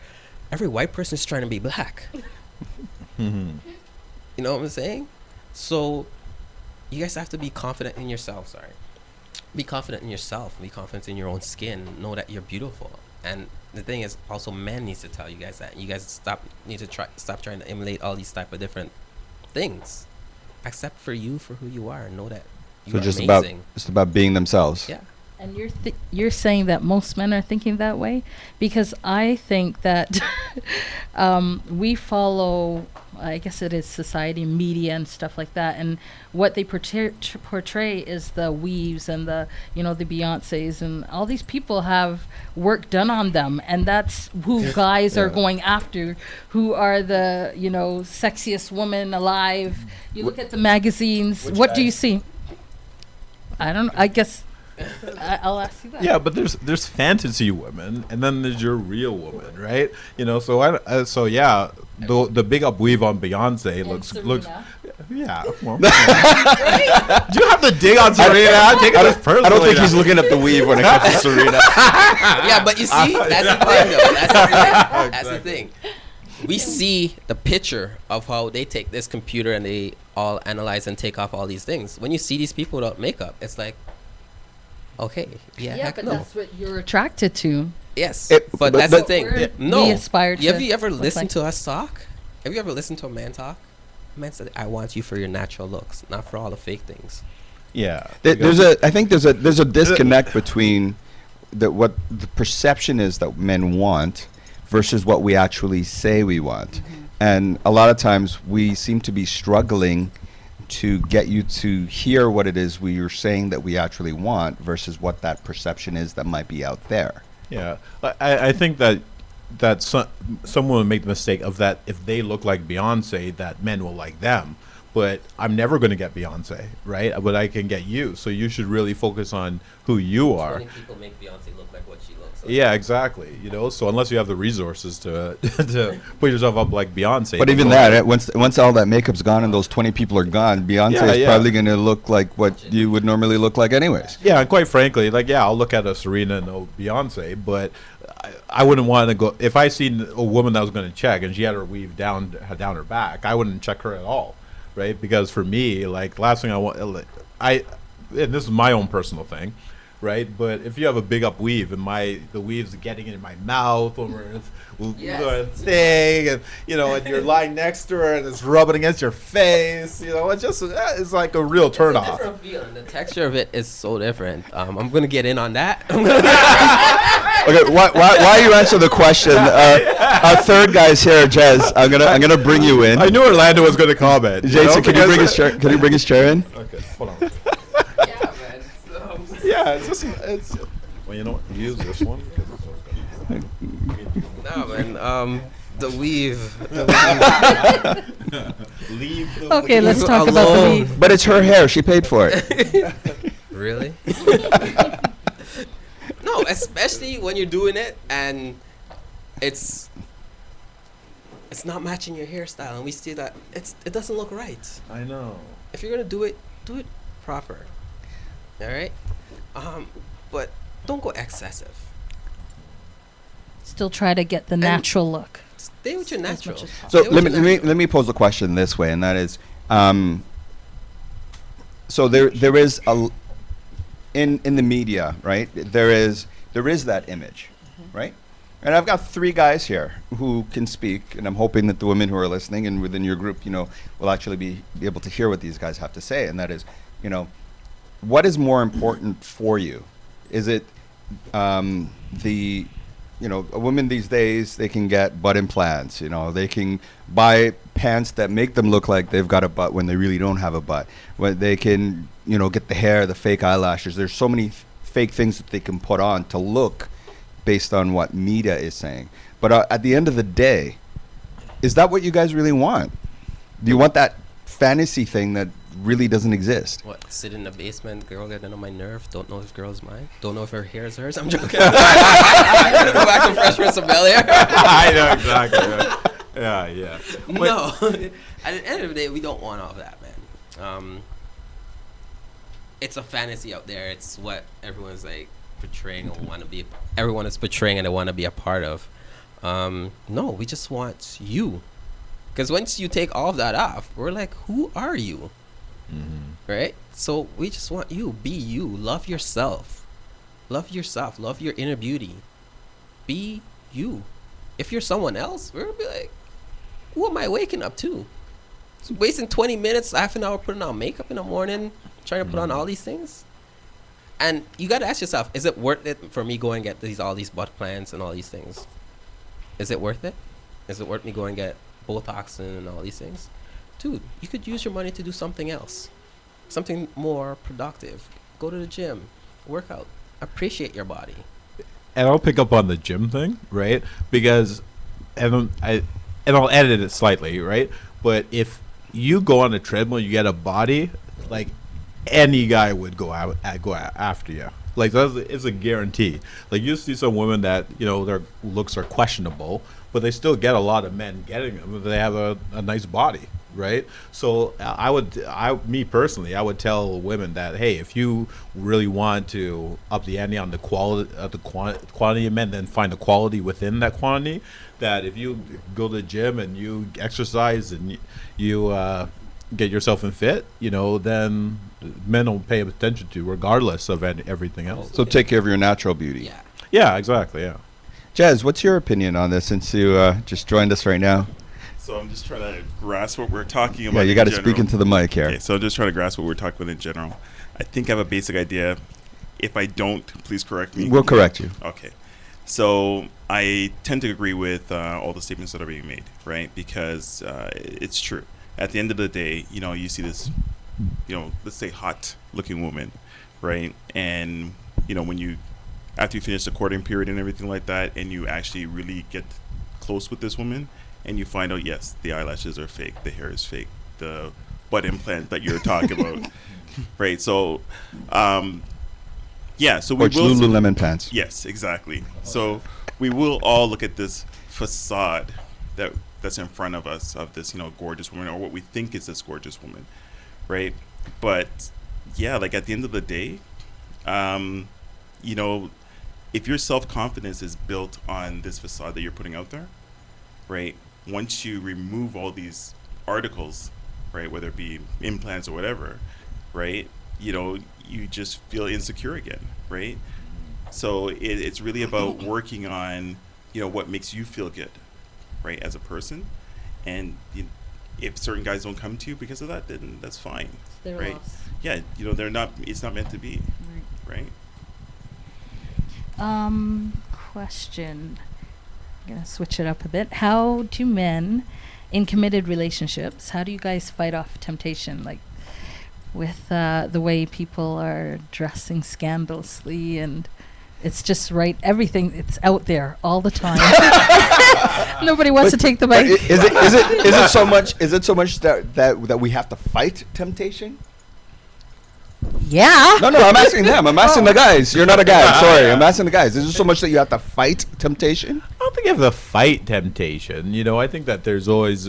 Speaker 4: Every white person is trying to be black.
Speaker 3: Mm-hmm.
Speaker 4: You know what I'm saying? So you guys have to be confident in yourself. Sorry, be confident in yourself. Be confident in your own skin. Know that you're beautiful. And the thing is, also, men needs to tell you guys that. You guys stop trying to emulate all these type of different things. Accept you for who you are, and know that you are amazing.
Speaker 1: It's about being themselves.
Speaker 4: Yeah.
Speaker 2: And you're saying that most men are thinking that way, because I think that we follow, I guess it is society, media, and stuff like that, and what they portray is the Weaves and the the Beyoncés, and all these people have work done on them, and that's who guys are going after, who are the sexiest woman alive. You look at the magazines. What do you see? I don't know. I guess. I'll ask you that.
Speaker 3: Yeah, but there's fantasy women, and then there's your real woman, right? So yeah, the big up weave on Beyonce
Speaker 2: And
Speaker 3: looks
Speaker 2: Serena.
Speaker 3: yeah. Well, do you have to dig on Serena? Take it as personally.
Speaker 1: I don't think he's looking at the weave when it comes to Serena.
Speaker 4: Yeah, but you see, that's the thing, though. That's the thing. We see the picture of how they take this computer and they all analyze and take off all these things. When you see these people without makeup, it's like, Okay. Yeah.
Speaker 2: Yeah,
Speaker 4: heck
Speaker 2: but
Speaker 4: no.
Speaker 2: that's what you're attracted to.
Speaker 4: Yes.
Speaker 1: It-
Speaker 4: but
Speaker 1: but-
Speaker 4: that's
Speaker 1: but-
Speaker 4: the thing.
Speaker 2: We're-
Speaker 4: No.
Speaker 2: we aspire to
Speaker 4: Have you ever
Speaker 2: look
Speaker 4: listened
Speaker 2: like-
Speaker 4: to us talk? Have you ever listened to a man talk? A man said, "I want you for your natural looks, not for all the fake things."
Speaker 3: Yeah.
Speaker 1: I think there's a disconnect between what the perception is that men want versus what we actually say we want. And a lot of times we seem to be struggling to get you to hear what it is we are saying that we actually want versus what that perception is that might be out there.
Speaker 3: Yeah, I think that someone would make the mistake of that if they look like Beyonce, that men will like them. But I'm never going to get Beyonce, right? But I can get you. So you should really focus on who you are.
Speaker 4: Many people make Beyonce look like what she looks like.
Speaker 3: Yeah, exactly. You know, so unless you have the resources to to put yourself up like Beyonce.
Speaker 1: But even that, once all that makeup's gone and those 20 people are gone, Beyonce is probably going to look like what you would normally look like anyways.
Speaker 3: Yeah, and quite frankly, like, yeah, I'll look at a Serena and a Beyonce, but I wouldn't want to go, if I seen a woman that was going to check and she had her weave down her back, I wouldn't check her at all, right? Because for me, like, the last thing I want, and this is my own personal thing, right? But if you have a big up weave and the weave's getting in my mouth over the thing, and and you're lying next to her and it's rubbing against your face, it just it's like a real turn off.
Speaker 4: It's a different feeling. The texture of it is so different. I'm gonna get in on that.
Speaker 1: Okay, while you answer the question, our third guy's here, Jez. I'm gonna bring you in.
Speaker 3: I knew Orlando was going to comment.
Speaker 1: Jason, can you bring his chair? Can you bring his chair in?
Speaker 3: Okay, hold on.
Speaker 4: Yeah, man.
Speaker 3: Yeah, it's. Well, you know what? Use this one.
Speaker 4: No, man. The weave.
Speaker 3: Leave the
Speaker 2: Okay, let's
Speaker 4: Leave
Speaker 2: talk about the
Speaker 4: alone.
Speaker 2: weave.
Speaker 1: But it's her hair. She paid for it.
Speaker 4: Really? No, especially when you're doing it and it's not matching your hairstyle, and we see that it doesn't look right.
Speaker 3: I know.
Speaker 4: If you're gonna do it proper. All right. But don't go excessive.
Speaker 2: Still try to get the natural look.
Speaker 4: Stay with your
Speaker 2: As
Speaker 4: natural.
Speaker 2: much as possible.
Speaker 1: So
Speaker 4: Stay with your natural.
Speaker 1: let me pose the question this way, and that is, so there is in the media, right? There is that image, right? And I've got three guys here who can speak, and I'm hoping that the women who are listening and within your group, will actually be able to hear what these guys have to say, and that is, what is more important for you? Is it a woman these days, they can get butt implants, they can buy pants that make them look like they've got a butt when they really don't have a butt. When they can, get the hair, the fake eyelashes. There's so many fake things that they can put on to look based on what media is saying. But at the end of the day, is that what you guys really want? Do you want that fantasy thing that really doesn't exist?
Speaker 4: What? Sit in the basement, girl getting on my nerve. Don't know if girl's mine. Don't know if her hair is hers. I'm joking. I'm gonna go back to Fresh Prince of Bel-Air.
Speaker 3: I know exactly. Yeah.
Speaker 4: No. At the end of the day, we don't want all that, man. It's a fantasy out there. It's what everyone's like portraying and want to be. Everyone is portraying and they want to be a part of. No, we just want you. Because once you take all of that off, we're like, who are you?
Speaker 3: Mm-hmm.
Speaker 4: Right? So we just want you. Be you. Love yourself. Love yourself. Love your inner beauty. Be you. If you're someone else, we're going to be like, who am I waking up to? So wasting 20 minutes, half an hour putting on makeup in the morning, trying to put on all these things. And you got to ask yourself, is it worth it for me going and get all these butt plants and all these things? Is it worth it? Is it worth me going and get Botox and all these things? Dude, you could use your money to do something else. Something more productive. Go to the gym. Work out. Appreciate your body.
Speaker 3: And I'll pick up on the gym thing, right? Because, and I'll edit it slightly, right? But if you go on a treadmill, you get a body, like any guy would go after you. Like it's a guarantee. Like you see some women that their looks are questionable, but they still get a lot of men getting them. They have a nice body, right? So me personally, I would tell women that, hey, if you really want to up the ante on the quality of men, then find the quality within that quantity. That if you go to the gym and you exercise and you get yourself in fit, then men will pay attention to regardless of everything else.
Speaker 1: So take care of your natural beauty.
Speaker 4: Yeah.
Speaker 3: Yeah, exactly. Yeah.
Speaker 1: Jazz, what's your opinion on this since you just joined us right now?
Speaker 5: So I'm just trying to grasp what we're talking about.
Speaker 1: Yeah, you got to speak into the mic here.
Speaker 5: Okay, so I'm just trying to grasp what we're talking about in general. I think I have a basic idea. If I don't, please correct me.
Speaker 1: We'll correct you.
Speaker 5: Okay. So I tend to agree with all the statements that are being made, right? Because it's true. At the end of the day, you see this, let's say hot-looking woman, right? And, after you finish the courting period and everything like that, and you actually really get close with this woman, and you find out, yes, the eyelashes are fake, the hair is fake, the butt implant that you're talking about, right? So, so we
Speaker 1: Which
Speaker 5: will
Speaker 1: Lululemon pants.
Speaker 5: Yes, exactly. So we will all look at this facade that's in front of us of this, gorgeous woman, or what we think is this gorgeous woman, right? But yeah, like at the end of the day, if your self-confidence is built on this facade that you're putting out there, right? Once you remove all these articles, right, whether it be implants or whatever, right, you just feel insecure again, right? So it's really about working on, what makes you feel good, right, as a person. And if certain guys don't come to you because of that, then that's fine, right? Yeah, they're not. It's not meant to be, right?
Speaker 2: Question. I'm gonna switch it up a bit. How do men in committed relationships, how do you guys fight off temptation, like with the way people are dressing scandalously, and it's just everything, it's out there all the time. Nobody wants to take the mic.
Speaker 1: Is it so much that we have to fight temptation?
Speaker 2: Yeah.
Speaker 1: No, I'm asking them. I'm asking the guys. You're not a guy. Sorry, I'm asking the guys. Is it so much that you have to fight temptation?
Speaker 3: I don't think you have to fight temptation. I think that there's always.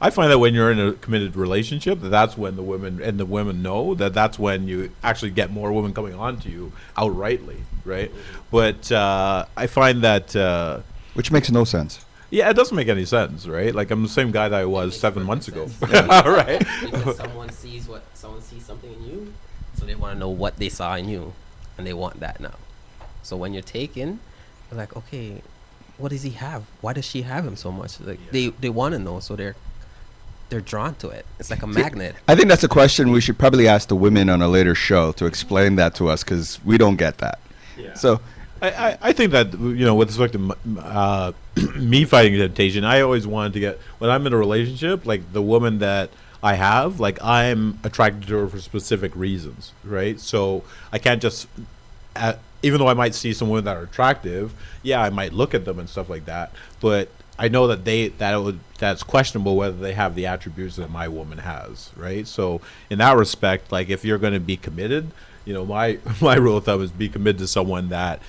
Speaker 3: I find that when you're in a committed relationship, that's when the women know that's when you actually get more women coming on to you outrightly, right? But I find that
Speaker 1: which makes no sense.
Speaker 3: Yeah, it doesn't make any sense, right? Like I'm the same guy that I was 7 months ago, right?
Speaker 4: Because someone sees something in you, so they want to know what they saw in you, and they want that now. So when you're taken, they're like, okay, what does he have? Why does she have him so much? Like they want to know, so they're drawn to it. It's like a magnet.
Speaker 1: I think that's a question we should probably ask the women on a later show to explain that to us, because we don't get that.
Speaker 3: Yeah.
Speaker 1: So
Speaker 3: I think that with respect to me fighting temptation, I always wanted to get, when I'm in a relationship, like the woman that I have, like I'm attracted to her for specific reasons, right? So I can't just even though I might see some women that are attractive, yeah, I might look at them and stuff like that, but I know that that's questionable whether they have the attributes that my woman has, right? So in that respect, like if you're going to be committed, my rule of thumb is be committed to someone that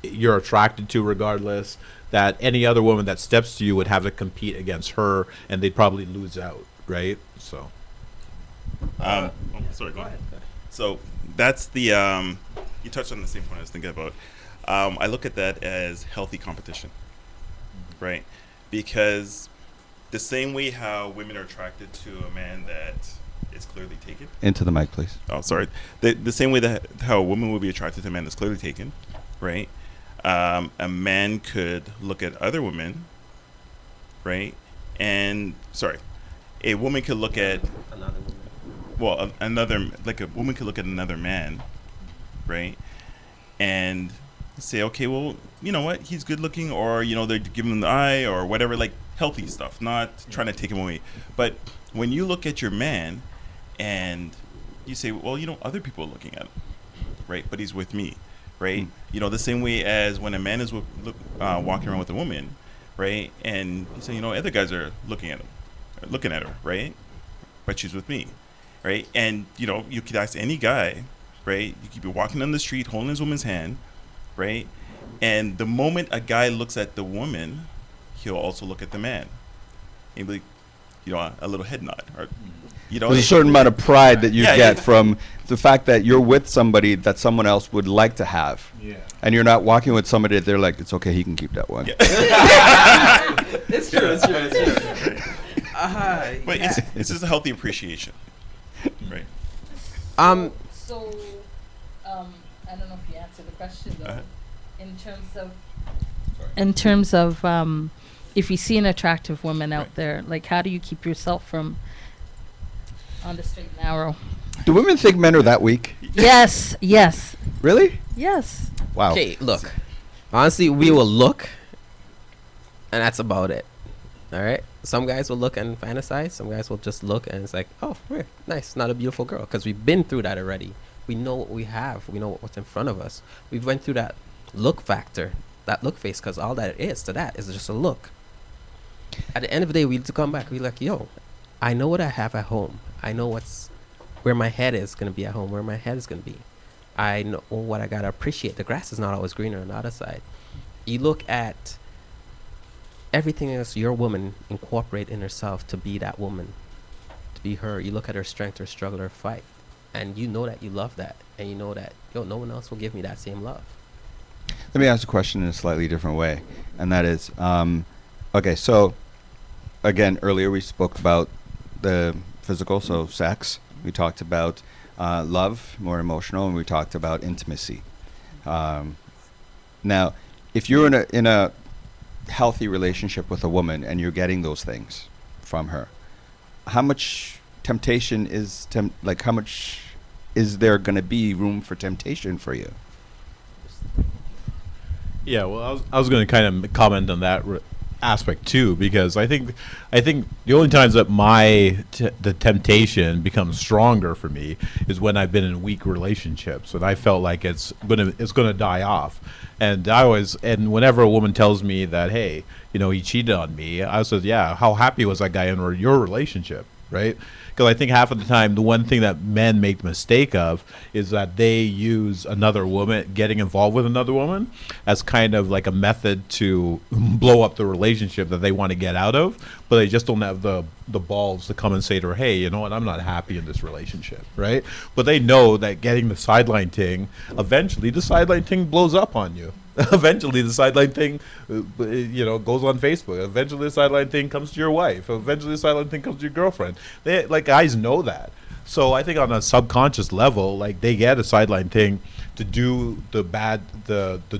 Speaker 3: you're attracted to regardless, that any other woman that steps to you would have to compete against her, and they'd probably lose out, right? So.
Speaker 5: Sorry, go ahead. So that's the you touched on the same point I was thinking about. I look at that as healthy competition, right? Because the same way how women are attracted to a man that is clearly taken.
Speaker 1: Into the mic, please.
Speaker 5: Oh, sorry. The same way that how a woman would be attracted to a man that's clearly taken, right? A man could look at other women, right? And a woman could look at
Speaker 4: Another woman.
Speaker 5: well, a woman could look at another man, right, and say, okay, well, you know what, he's good looking, or they're giving him the eye or whatever, like healthy stuff, not trying to take him away. But when you look at your man and you say, well, other people are looking at him, right, but he's with me, right? The same way as when a man is walking around with a woman, right, and you say, other guys are looking at her, right, but she's with me, right? And you could ask any guy, right, you could be walking on the street holding his woman's hand, right, and the moment a guy looks at the woman, he'll also look at the man, and be like, a little head nod, or
Speaker 1: there's a certain amount of pride that you get from the fact that you're with somebody that someone else would like to have. Yeah. And you're not walking with somebody that they're like, it's okay, he can keep that one.
Speaker 5: Yeah.
Speaker 4: It's true.
Speaker 5: But it's just a healthy appreciation, right?
Speaker 2: So, I don't know if you answered the question though.
Speaker 5: Uh-huh.
Speaker 2: In terms of if you see an attractive woman out
Speaker 5: Right.
Speaker 2: there, like how do you keep yourself from on the straight and narrow?
Speaker 1: Do women think men are that weak?
Speaker 2: Yes, yes,
Speaker 1: Really?
Speaker 2: yes.
Speaker 1: Wow.
Speaker 4: Okay, look. Honestly, we will look, and that's about it. All right. Some guys will look and fantasize. Some guys will just look and it's like, oh, nice, not a beautiful girl, because we've been through that already. We know what we have. We know what's in front of us. We've went through that look factor, that look phase, because all that it is to that is just a look. At the end of the day, we need to come back. We're like, yo, I know what I have at home. I know where my head is gonna be at home, where my head is gonna be. I know what I gotta appreciate. The grass is not always greener on the other side. You look at everything else your woman incorporate in herself to be that woman, to be her. You look at her strength, her struggle, her fight, and you know that you love that, and you know that no one else will give me that same love.
Speaker 1: Let me ask a question in a slightly different way, and that is, okay, so again, earlier we spoke about the physical, so sex. We talked about love, more emotional, and we talked about intimacy. Now, if you're in a healthy relationship with a woman and you're getting those things from her, how much temptation is how much is there going to be room for temptation for you?
Speaker 3: Yeah, well, I was going to kind of comment on that aspect too, because I think the only times that the temptation becomes stronger for me is when I've been in weak relationships and I felt like it's gonna die off. And whenever a woman tells me that, hey, he cheated on me, I said, yeah, how happy was that guy in your relationship, right? Because I think half of the time, the one thing that men make the mistake of is that they use another woman, getting involved with another woman, as kind of like a method to blow up the relationship that they want to get out of, but they just don't have the balls to come and say to her, hey, you know what, I'm not happy in this relationship, right? But they know that getting the sideline thing, eventually the sideline thing blows up on you. Eventually the sideline thing goes on Facebook. Eventually the sideline thing comes to your wife. Eventually the sideline thing comes to your girlfriend. Guys know that. So I think on a subconscious level, like, they get a sideline thing to do the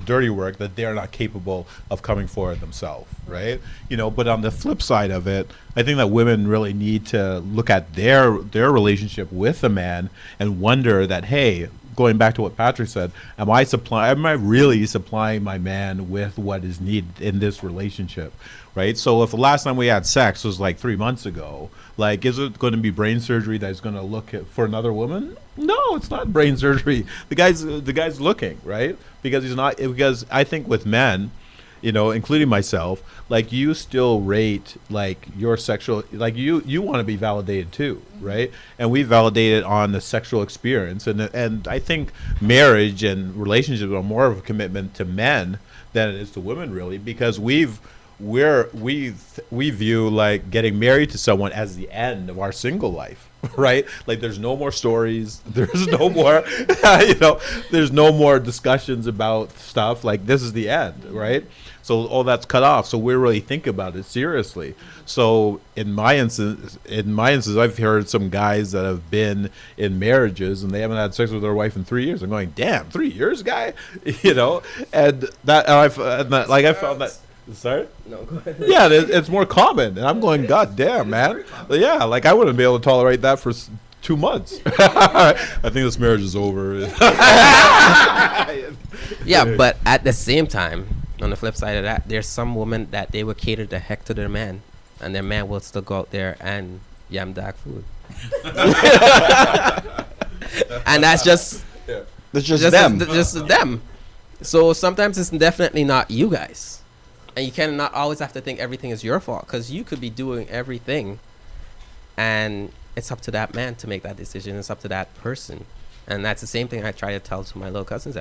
Speaker 3: dirty work that they're not capable of coming forward themselves, right? But on the flip side of it, I think that women really need to look at their relationship with a man and wonder that, hey, going back to what Patrick said, am I really supplying my man with what is needed in this relationship, right? So if the last time we had sex was like 3 months ago, like, is it going to be brain surgery that's going to look for another woman? No, it's not brain surgery. The guy's looking, right? Because I think with men, including myself, like, you still rate, like, your sexual, like, you want to be validated too, right? And we validate it on the sexual experience, and I think marriage and relationships are more of a commitment to men than it is to women, really, because we view, like, getting married to someone as the end of our single life, right? Like, there's no more stories, there's no more there's no more discussions about stuff, like, this is the end, right? So all that's cut off. So we really think about it seriously. So in my instance, I've heard some guys that have been in marriages and they haven't had sex with their wife in 3 years. I'm going, damn, 3 years, guy, and I found that. Sorry?
Speaker 4: No, go ahead.
Speaker 3: Yeah, it's more common, and I'm going, God damn, man. Yeah, like, I wouldn't be able to tolerate that for 2 months. I think this marriage is over.
Speaker 4: Yeah, but at the same time, on the flip side of that, there's some women that they will cater the heck to their man, and their man will still go out there and yam dog food. And that's just
Speaker 1: them.
Speaker 4: Just them. So sometimes it's definitely not you guys. And you cannot always have to think everything is your fault, because you could be doing everything, and it's up to that man to make that decision. It's up to that person. And that's the same thing I try to tell to my little cousins.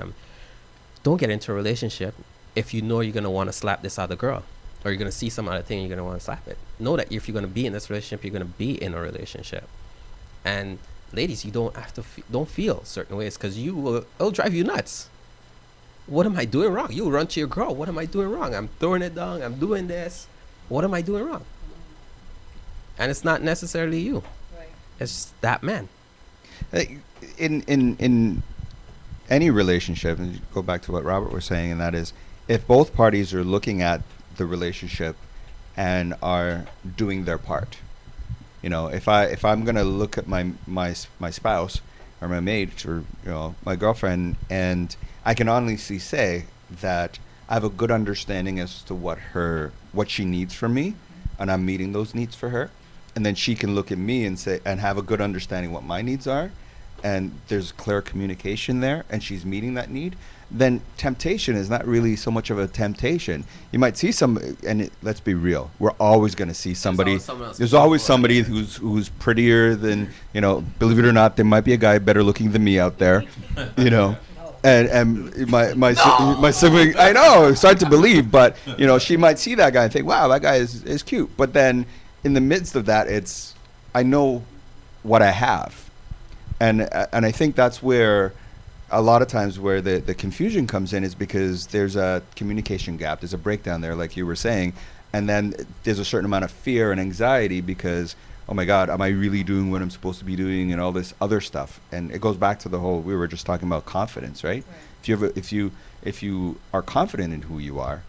Speaker 4: Don't get into a relationship if you know you're going to want to slap this other girl, or you're going to see some other thing, you're going to want to slap it. Know that if you're going to be in this relationship, you're going to be in a relationship. And ladies, you don't have to don't feel certain ways, because it'll drive you nuts. What am I doing wrong? You run to your girl. What am I doing wrong? I'm throwing it down. I'm doing this. What am I doing wrong? and it's not necessarily you.
Speaker 2: Right.
Speaker 4: It's just that man.
Speaker 1: In any relationship, and go back to what Robert was saying, and that is, if both parties are looking at the relationship and are doing their part, if I'm gonna look at my spouse or my mate or my girlfriend, and I can honestly say that I have a good understanding as to what she needs from me, and I'm meeting those needs for her, and then she can look at me and say and have a good understanding what my needs are, and there's clear communication there, and she's meeting that need, then temptation is not really so much of a temptation. You might see let's be real, we're always going to see somebody. There's always somebody who's prettier than, believe it or not, there might be a guy better looking than me out there, And my sibling, I know, it's hard to believe, but she might see that guy and think, wow, that guy is cute. But then in the midst of that, I know what I have. And I think that's where a lot of times where the confusion comes in, is because there's a communication gap. There's a breakdown there, like you were saying. And then there's a certain amount of fear and anxiety because, oh my God, am I really doing what I'm supposed to be doing, and all this other stuff. And it goes back to the whole, we were just talking about confidence, right? If you are confident in who you are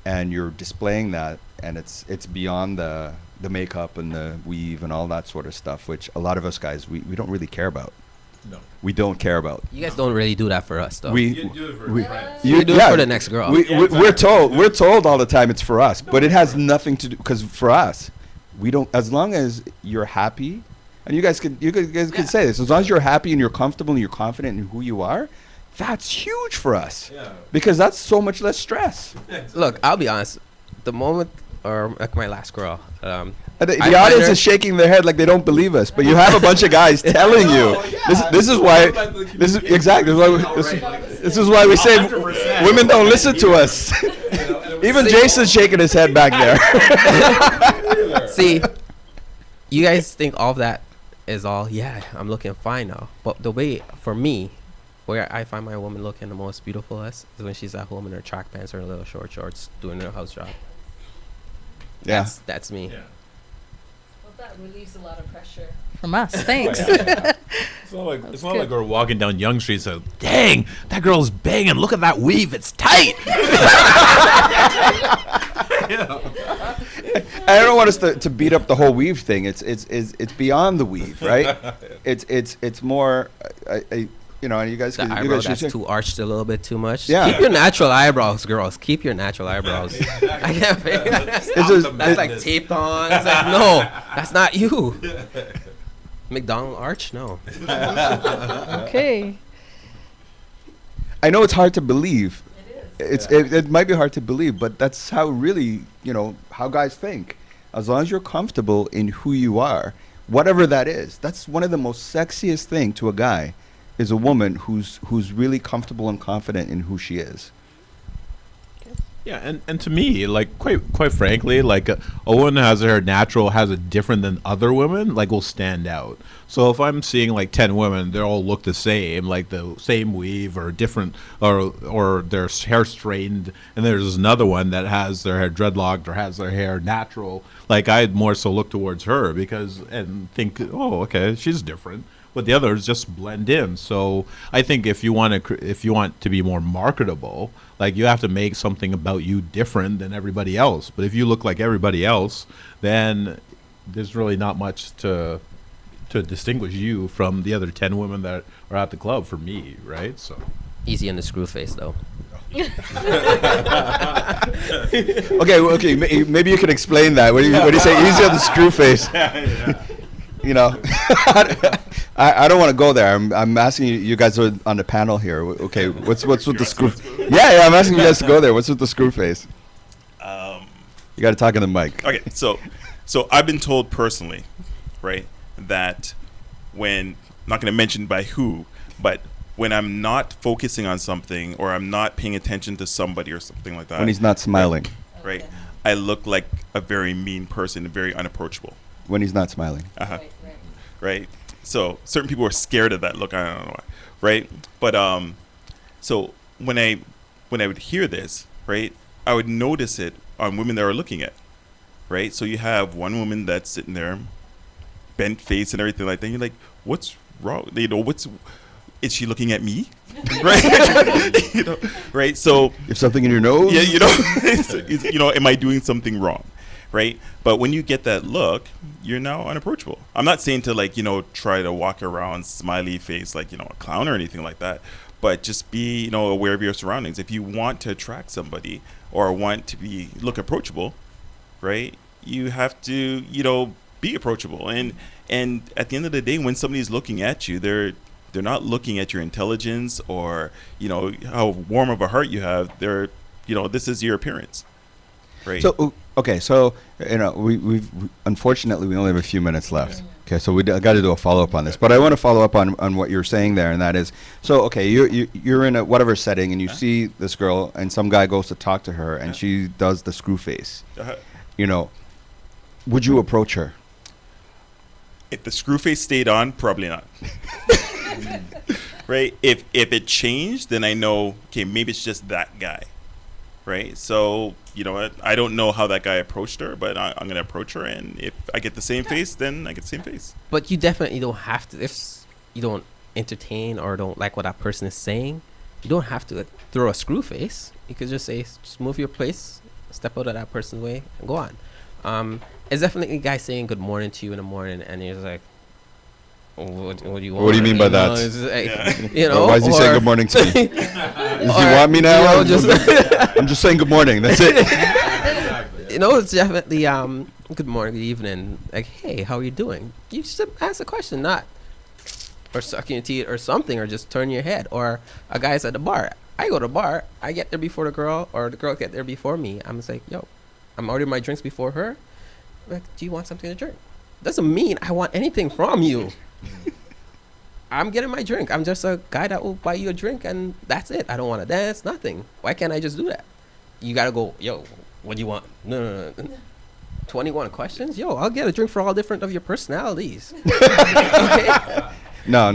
Speaker 1: and you're displaying that, and it's beyond the makeup and the weave and all that sort of stuff, which a lot of us guys, we don't really care about.
Speaker 3: No.
Speaker 1: We don't care about.
Speaker 4: You guys don't really do that for us, though.
Speaker 3: You do it for your friends.
Speaker 4: You do it for the next girl.
Speaker 1: We're told all the time it's for us, but it has nothing to do, because for us, we don't, as long as you're happy, and you guys could say this, as long as you're happy and you're comfortable and you're confident in who you are, that's huge for us. Yeah. Because that's so much less stress.
Speaker 4: Look, I'll be honest. The moment, or like my last girl,
Speaker 1: the audience is shaking their head like they don't believe us, but you have a bunch of guys telling you. This is why we say 100%. Women don't listen to us. Even Jason's shaking his head back there.
Speaker 4: See, you guys think all of that is all, I'm looking fine now. But the way, for me, where I find my woman looking the most beautiful is when she's at home in her track pants or her little short shorts doing her house job.
Speaker 1: Yeah.
Speaker 4: That's me. Yeah.
Speaker 2: Well, that relieves a lot of pressure from us. Thanks.
Speaker 3: It's not like we're walking down Yonge Street, so, dang, that girl's banging. Look at that weave. It's tight.
Speaker 1: I don't want us to beat up the whole weave thing. It's beyond the weave, right? It's more, and you guys.
Speaker 4: The eyebrow that's too arched a little bit too much.
Speaker 1: Yeah.
Speaker 4: Keep your natural eyebrows, girls. Keep your natural eyebrows. I can't figure that's like taped on. It's like, no, that's not you. McDonald arch? No.
Speaker 2: Okay.
Speaker 1: I know it's hard to believe.
Speaker 2: It is.
Speaker 1: It might be hard to believe, but that's how really, how guys think. As long as you're comfortable in who you are, whatever that is, that's one of the most sexiest thing to a guy, is a woman who's really comfortable and confident in who she is.
Speaker 3: Yeah, and to me, like quite frankly, like a woman has her natural, has it different than other women, like will stand out. So if I'm seeing like 10 women, they all look the same, like the same weave or different, or their hair straightened, and there's another one that has their hair dreadlocked or has their hair natural. Like I'd more so look towards her and think, oh, okay, she's different. But the others just blend in. So I think if you want to be more marketable, like you have to make something about you different than everybody else. But if you look like everybody else, then there's really not much to distinguish you from the other 10 women that are at the club for me, right? So
Speaker 4: easy on the screw face though.
Speaker 1: Okay, maybe you can explain that. When you say easy on the screw face. I don't want to go there. I'm asking you guys are on the panel here. Okay, what's with the screw? Yeah, I'm asking you guys to go there. What's with the screw face? You got to talk in the mic.
Speaker 5: Okay, so I've been told personally, right, that when, not going to mention by who, but when I'm not focusing on something or I'm not paying attention to somebody or something like that.
Speaker 1: When he's not smiling.
Speaker 5: Right, I look like a very mean person, very unapproachable.
Speaker 1: When he's not smiling.
Speaker 5: Right. So certain people are scared of that look. I don't know why. Right. But so when I would hear this, right, I would notice it on women that are looking at. right? So you have one woman that's sitting there, bent face and everything like that. You're like, what's wrong? You know, is she looking at me? Right? You know, right? So
Speaker 1: You have something in your nose?
Speaker 5: yeah, you know, you know, am I doing something wrong? Right? But when you get that look, you're now unapproachable. I'm not saying to, like, you know, try to walk around smiley face like, you know, a clown or anything like that, but just be, you know, aware of your surroundings. If you want to attract somebody or want to look approachable, right? You have to, you know, be approachable. And at the end of the day, when somebody's looking at you, they're not looking at your intelligence or, you know, how warm of a heart you have. They're, you know, this is your appearance. Right.
Speaker 1: So, okay, so, you know, we've unfortunately, we only have a few minutes left. Okay, so we got to do a follow-up on this. But I want to follow up on what you're saying there, and that is, so, okay, you're in a whatever setting, and you see this girl, and some guy goes to talk to her, and she does the screw face. You know, would you approach her?
Speaker 5: If the screw face stayed on, probably not. Right? If it changed, then I know, okay, maybe it's just that guy. Right? So, you know what? I don't know how that guy approached her, but I'm going to approach her, and if I get the same face, then I get the same face.
Speaker 4: But you definitely don't have to, if you don't entertain or don't like what that person is saying, you don't have to, like, throw a screw face. You could just say, just move your place, step out of that person's way, and go on. It's definitely a guy saying good morning to you in the morning, and you're just like, what do you want?
Speaker 1: What do you mean by that?
Speaker 4: Like, you know,
Speaker 1: why is he saying good morning to me? Does he want me now?
Speaker 4: You know,
Speaker 1: I'm just saying good morning. That's it.
Speaker 4: You know, it's definitely good morning, good evening. Like, hey, how are you doing? You just ask a question, not or sucking your teeth or something, or just turn your head. Or a guy's at the bar. I go to the bar. I get there before the girl, or the girl get there before me. I'm just like, yo, I'm ordering my drinks before her. Like, do you want something to drink? Doesn't mean I want anything from you. I'm getting my drink. I'm just a guy that will buy you a drink, and that's it. I don't want to dance, nothing. Why can't I just do that? You got to go, yo, what do you want? No. 21 questions? Yo, I'll get a drink for all different of your personalities. Okay?
Speaker 1: No.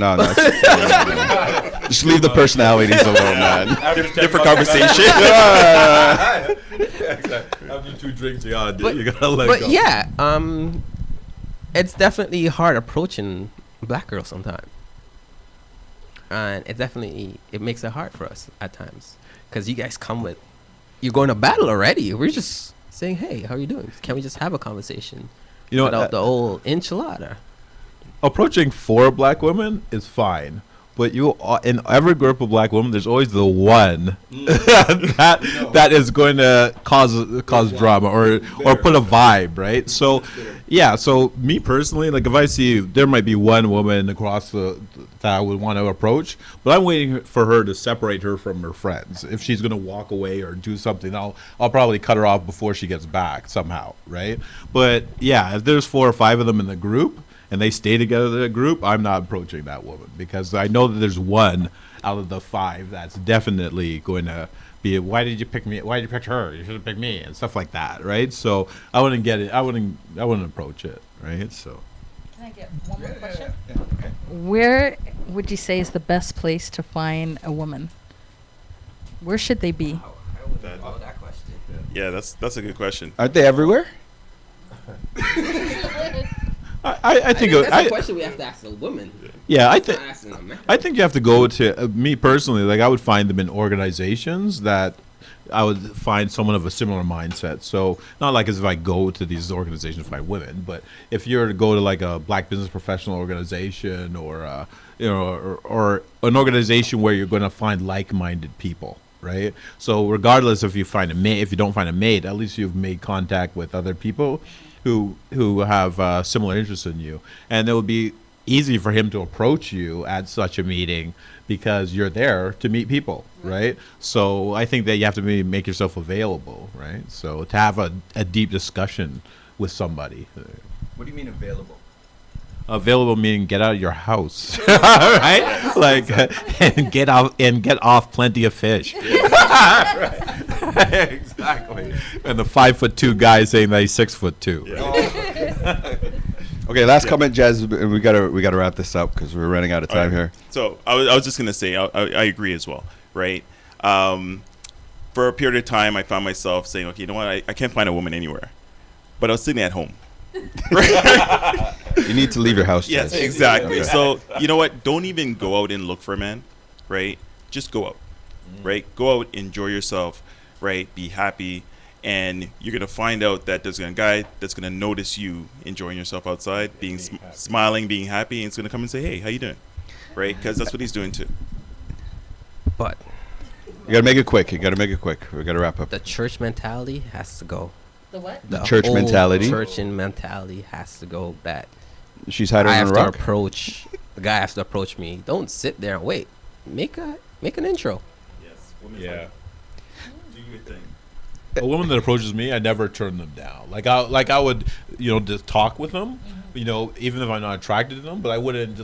Speaker 1: Just leave the personalities alone, man.
Speaker 5: Different conversation.
Speaker 3: After 2 drinks, you gotta let go.
Speaker 4: But yeah, it's definitely hard approaching black girls sometimes, and it makes it hard for us at times, because you guys come with, you're going to battle already. We're just saying, hey, how are you doing? Can we just have a conversation?
Speaker 3: You know,
Speaker 4: without the old enchilada.
Speaker 3: Approaching 4 black women is fine, but in every group of black women, there's always the one that is going to cause drama or put a vibe, right? So, yeah. So me personally, like, if I see there might be one woman across that I would want to approach, but I'm waiting for her to separate her from her friends. If she's going to walk away or do something, I'll probably cut her off before she gets back somehow, right? But yeah, if there's 4 or 5 of them in the group, and they stay together in a group, I'm not approaching that woman, because I know that there's one out of the 5 that's definitely going to be, why did you pick me? Why did you pick her? You should have picked me, and stuff like that, right? So I wouldn't get it. I wouldn't approach it, right? So.
Speaker 2: Can I get one more question? Yeah. Okay. Where would you say is the best place to find a woman? Where should they be?
Speaker 4: I would love that question.
Speaker 5: Yeah, that's a good question.
Speaker 1: Aren't they everywhere?
Speaker 3: I think
Speaker 4: that's a question we have to ask the women.
Speaker 3: Yeah, I think you have to go to me personally. Like, I would find them in organizations that I would find someone of a similar mindset. So not like as if I go to these organizations to find women, but if you're to go to like a black business professional organization or or an organization where you're going to find like-minded people. Right. So regardless if you find a mate, if you don't find a mate, at least you've made contact with other people who have similar interests in you, and it would be easy for him to approach you at such a meeting because you're there to meet people, right? So I think that you have to make yourself available, right? So to have a deep discussion with somebody.
Speaker 1: What do you mean available?
Speaker 3: Available meaning get out of your house, right? Like and get off plenty of fish. Right. Exactly. And the 5'2" guy saying that he's 6'2".
Speaker 5: Yeah.
Speaker 1: Okay, last comment, Jazz. We gotta wrap this up because we're running out of time here.
Speaker 5: So I was just gonna say I agree as well, right? For a period of time, I found myself saying, okay, you know what, I can't find a woman anywhere. but I was sitting at home.
Speaker 1: You need to leave your house.
Speaker 5: Yes,
Speaker 1: Jess.
Speaker 5: exactly.
Speaker 1: Okay.
Speaker 5: So you know what? Don't even go out and look for a man, right? Just go out, right? Go out, enjoy yourself, right? Be happy, and you're gonna find out that there's a guy that's gonna notice you enjoying yourself outside, being smiling, being happy, and it's gonna come and say, "Hey, how you doing?" Right? Because that's what he's doing too.
Speaker 4: But
Speaker 1: You gotta make it quick. We gotta wrap up.
Speaker 4: the church mentality has to go.
Speaker 2: The what?
Speaker 4: The
Speaker 1: church
Speaker 4: old
Speaker 1: mentality?
Speaker 4: Church and mentality has to go. That
Speaker 1: She's hiding
Speaker 4: I
Speaker 1: on
Speaker 4: have
Speaker 1: a
Speaker 4: to
Speaker 1: rock.
Speaker 4: approach. The guy has to approach me. Don't sit there and wait. Make an intro.
Speaker 5: Yes.
Speaker 3: Yeah.
Speaker 5: Do your thing.
Speaker 3: A woman that approaches me, I never turn them down. Like I would, just talk with them, even if I'm not attracted to them, but I wouldn't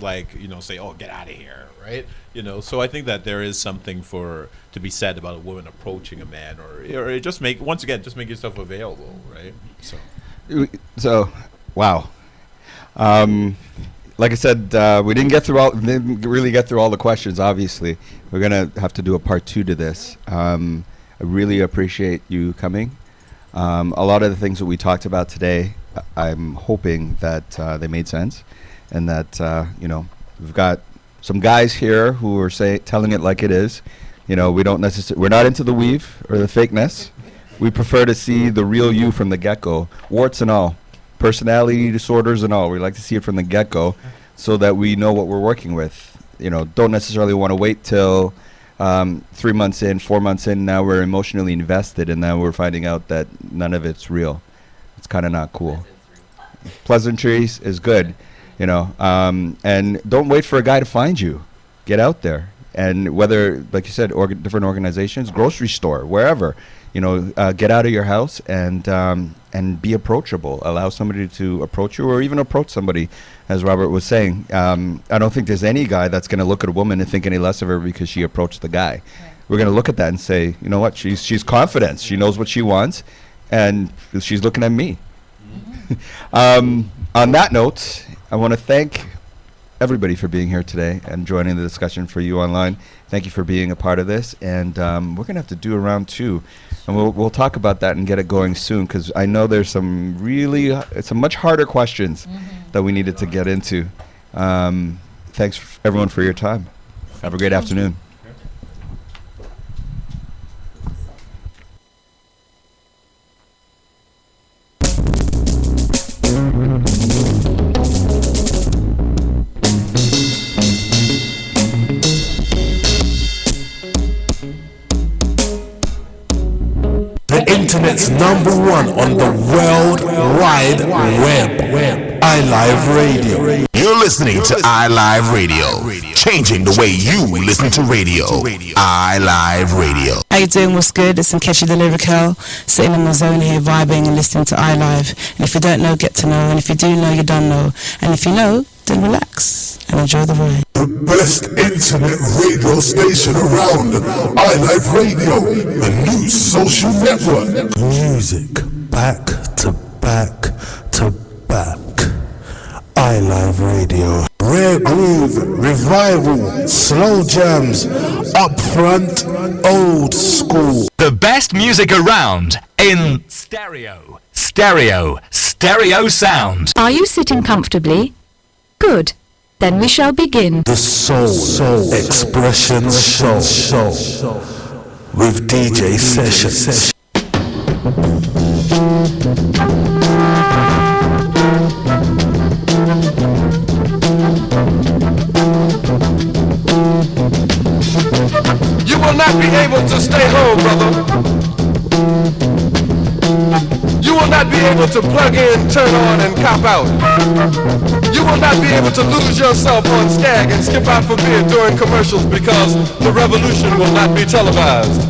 Speaker 3: say, "Oh, get out of here," right? So I think that there is something to be said about a woman approaching a man, or just make yourself available, right?
Speaker 1: So, wow. Like I said, we didn't really get through all the questions. Obviously, we're gonna have to do a part 2 to this. I really appreciate you coming. A lot of the things that we talked about today, I'm hoping that they made sense, and that we've got some guys here who are telling it like it is. We're not into the weave or the fakeness. We prefer to see the real you from the get-go, warts and all, personality disorders and all. We like to see it from the get-go, so that we know what we're working with. Don't necessarily want to wait till 3 months in, 4 months in. Now we're emotionally invested, and now we're finding out that none of it's real. It's kind of not cool. Pleasantries is good, and don't wait for a guy to find you. Get out there, and whether, like you said, different organizations, grocery store, wherever, get out of your house and be approachable. Allow somebody to approach you, or even approach somebody, as Robert was saying. I don't think there's any guy that's going to look at a woman and think any less of her because she approached the guy. Right. We're going to look at that and say, you know what, she's confident. She knows what she wants, and she's looking at me. On that note, I want to thank everybody for being here today and joining the discussion. For you online, thank you for being a part of this. And we're going to have to do a round 2. And we'll talk about that and get it going soon, because I know there's some much harder questions that we needed to get into. Thanks everyone for your time. Have a great afternoon.
Speaker 6: Internet's #1 on the World Wide Web. iLive Radio. You're listening to iLive Radio, changing the way you listen to radio. iLive Radio.
Speaker 7: How you doing? What's good? It's Nkechi the Lyrical, sitting in my zone here, vibing and listening to iLive. And if you don't know, get to know. And if you do know, you don't know. And if you know, then relax and enjoy the ride.
Speaker 6: The best internet radio station around, iLive Radio, the new social network. Music back to back to back. iLive Radio. Rare groove, revival, slow jams, upfront, old school.
Speaker 8: The best music around in stereo sound.
Speaker 9: Are you sitting comfortably? Good. Then we shall begin.
Speaker 6: The Soul Expression Show with DJ Sessions.
Speaker 10: You will not be able to stay home, brother. You will not be able to plug in, turn on, and cop out. You will not be able to lose yourself on Skag and skip out for beer during commercials, because the revolution will not be televised.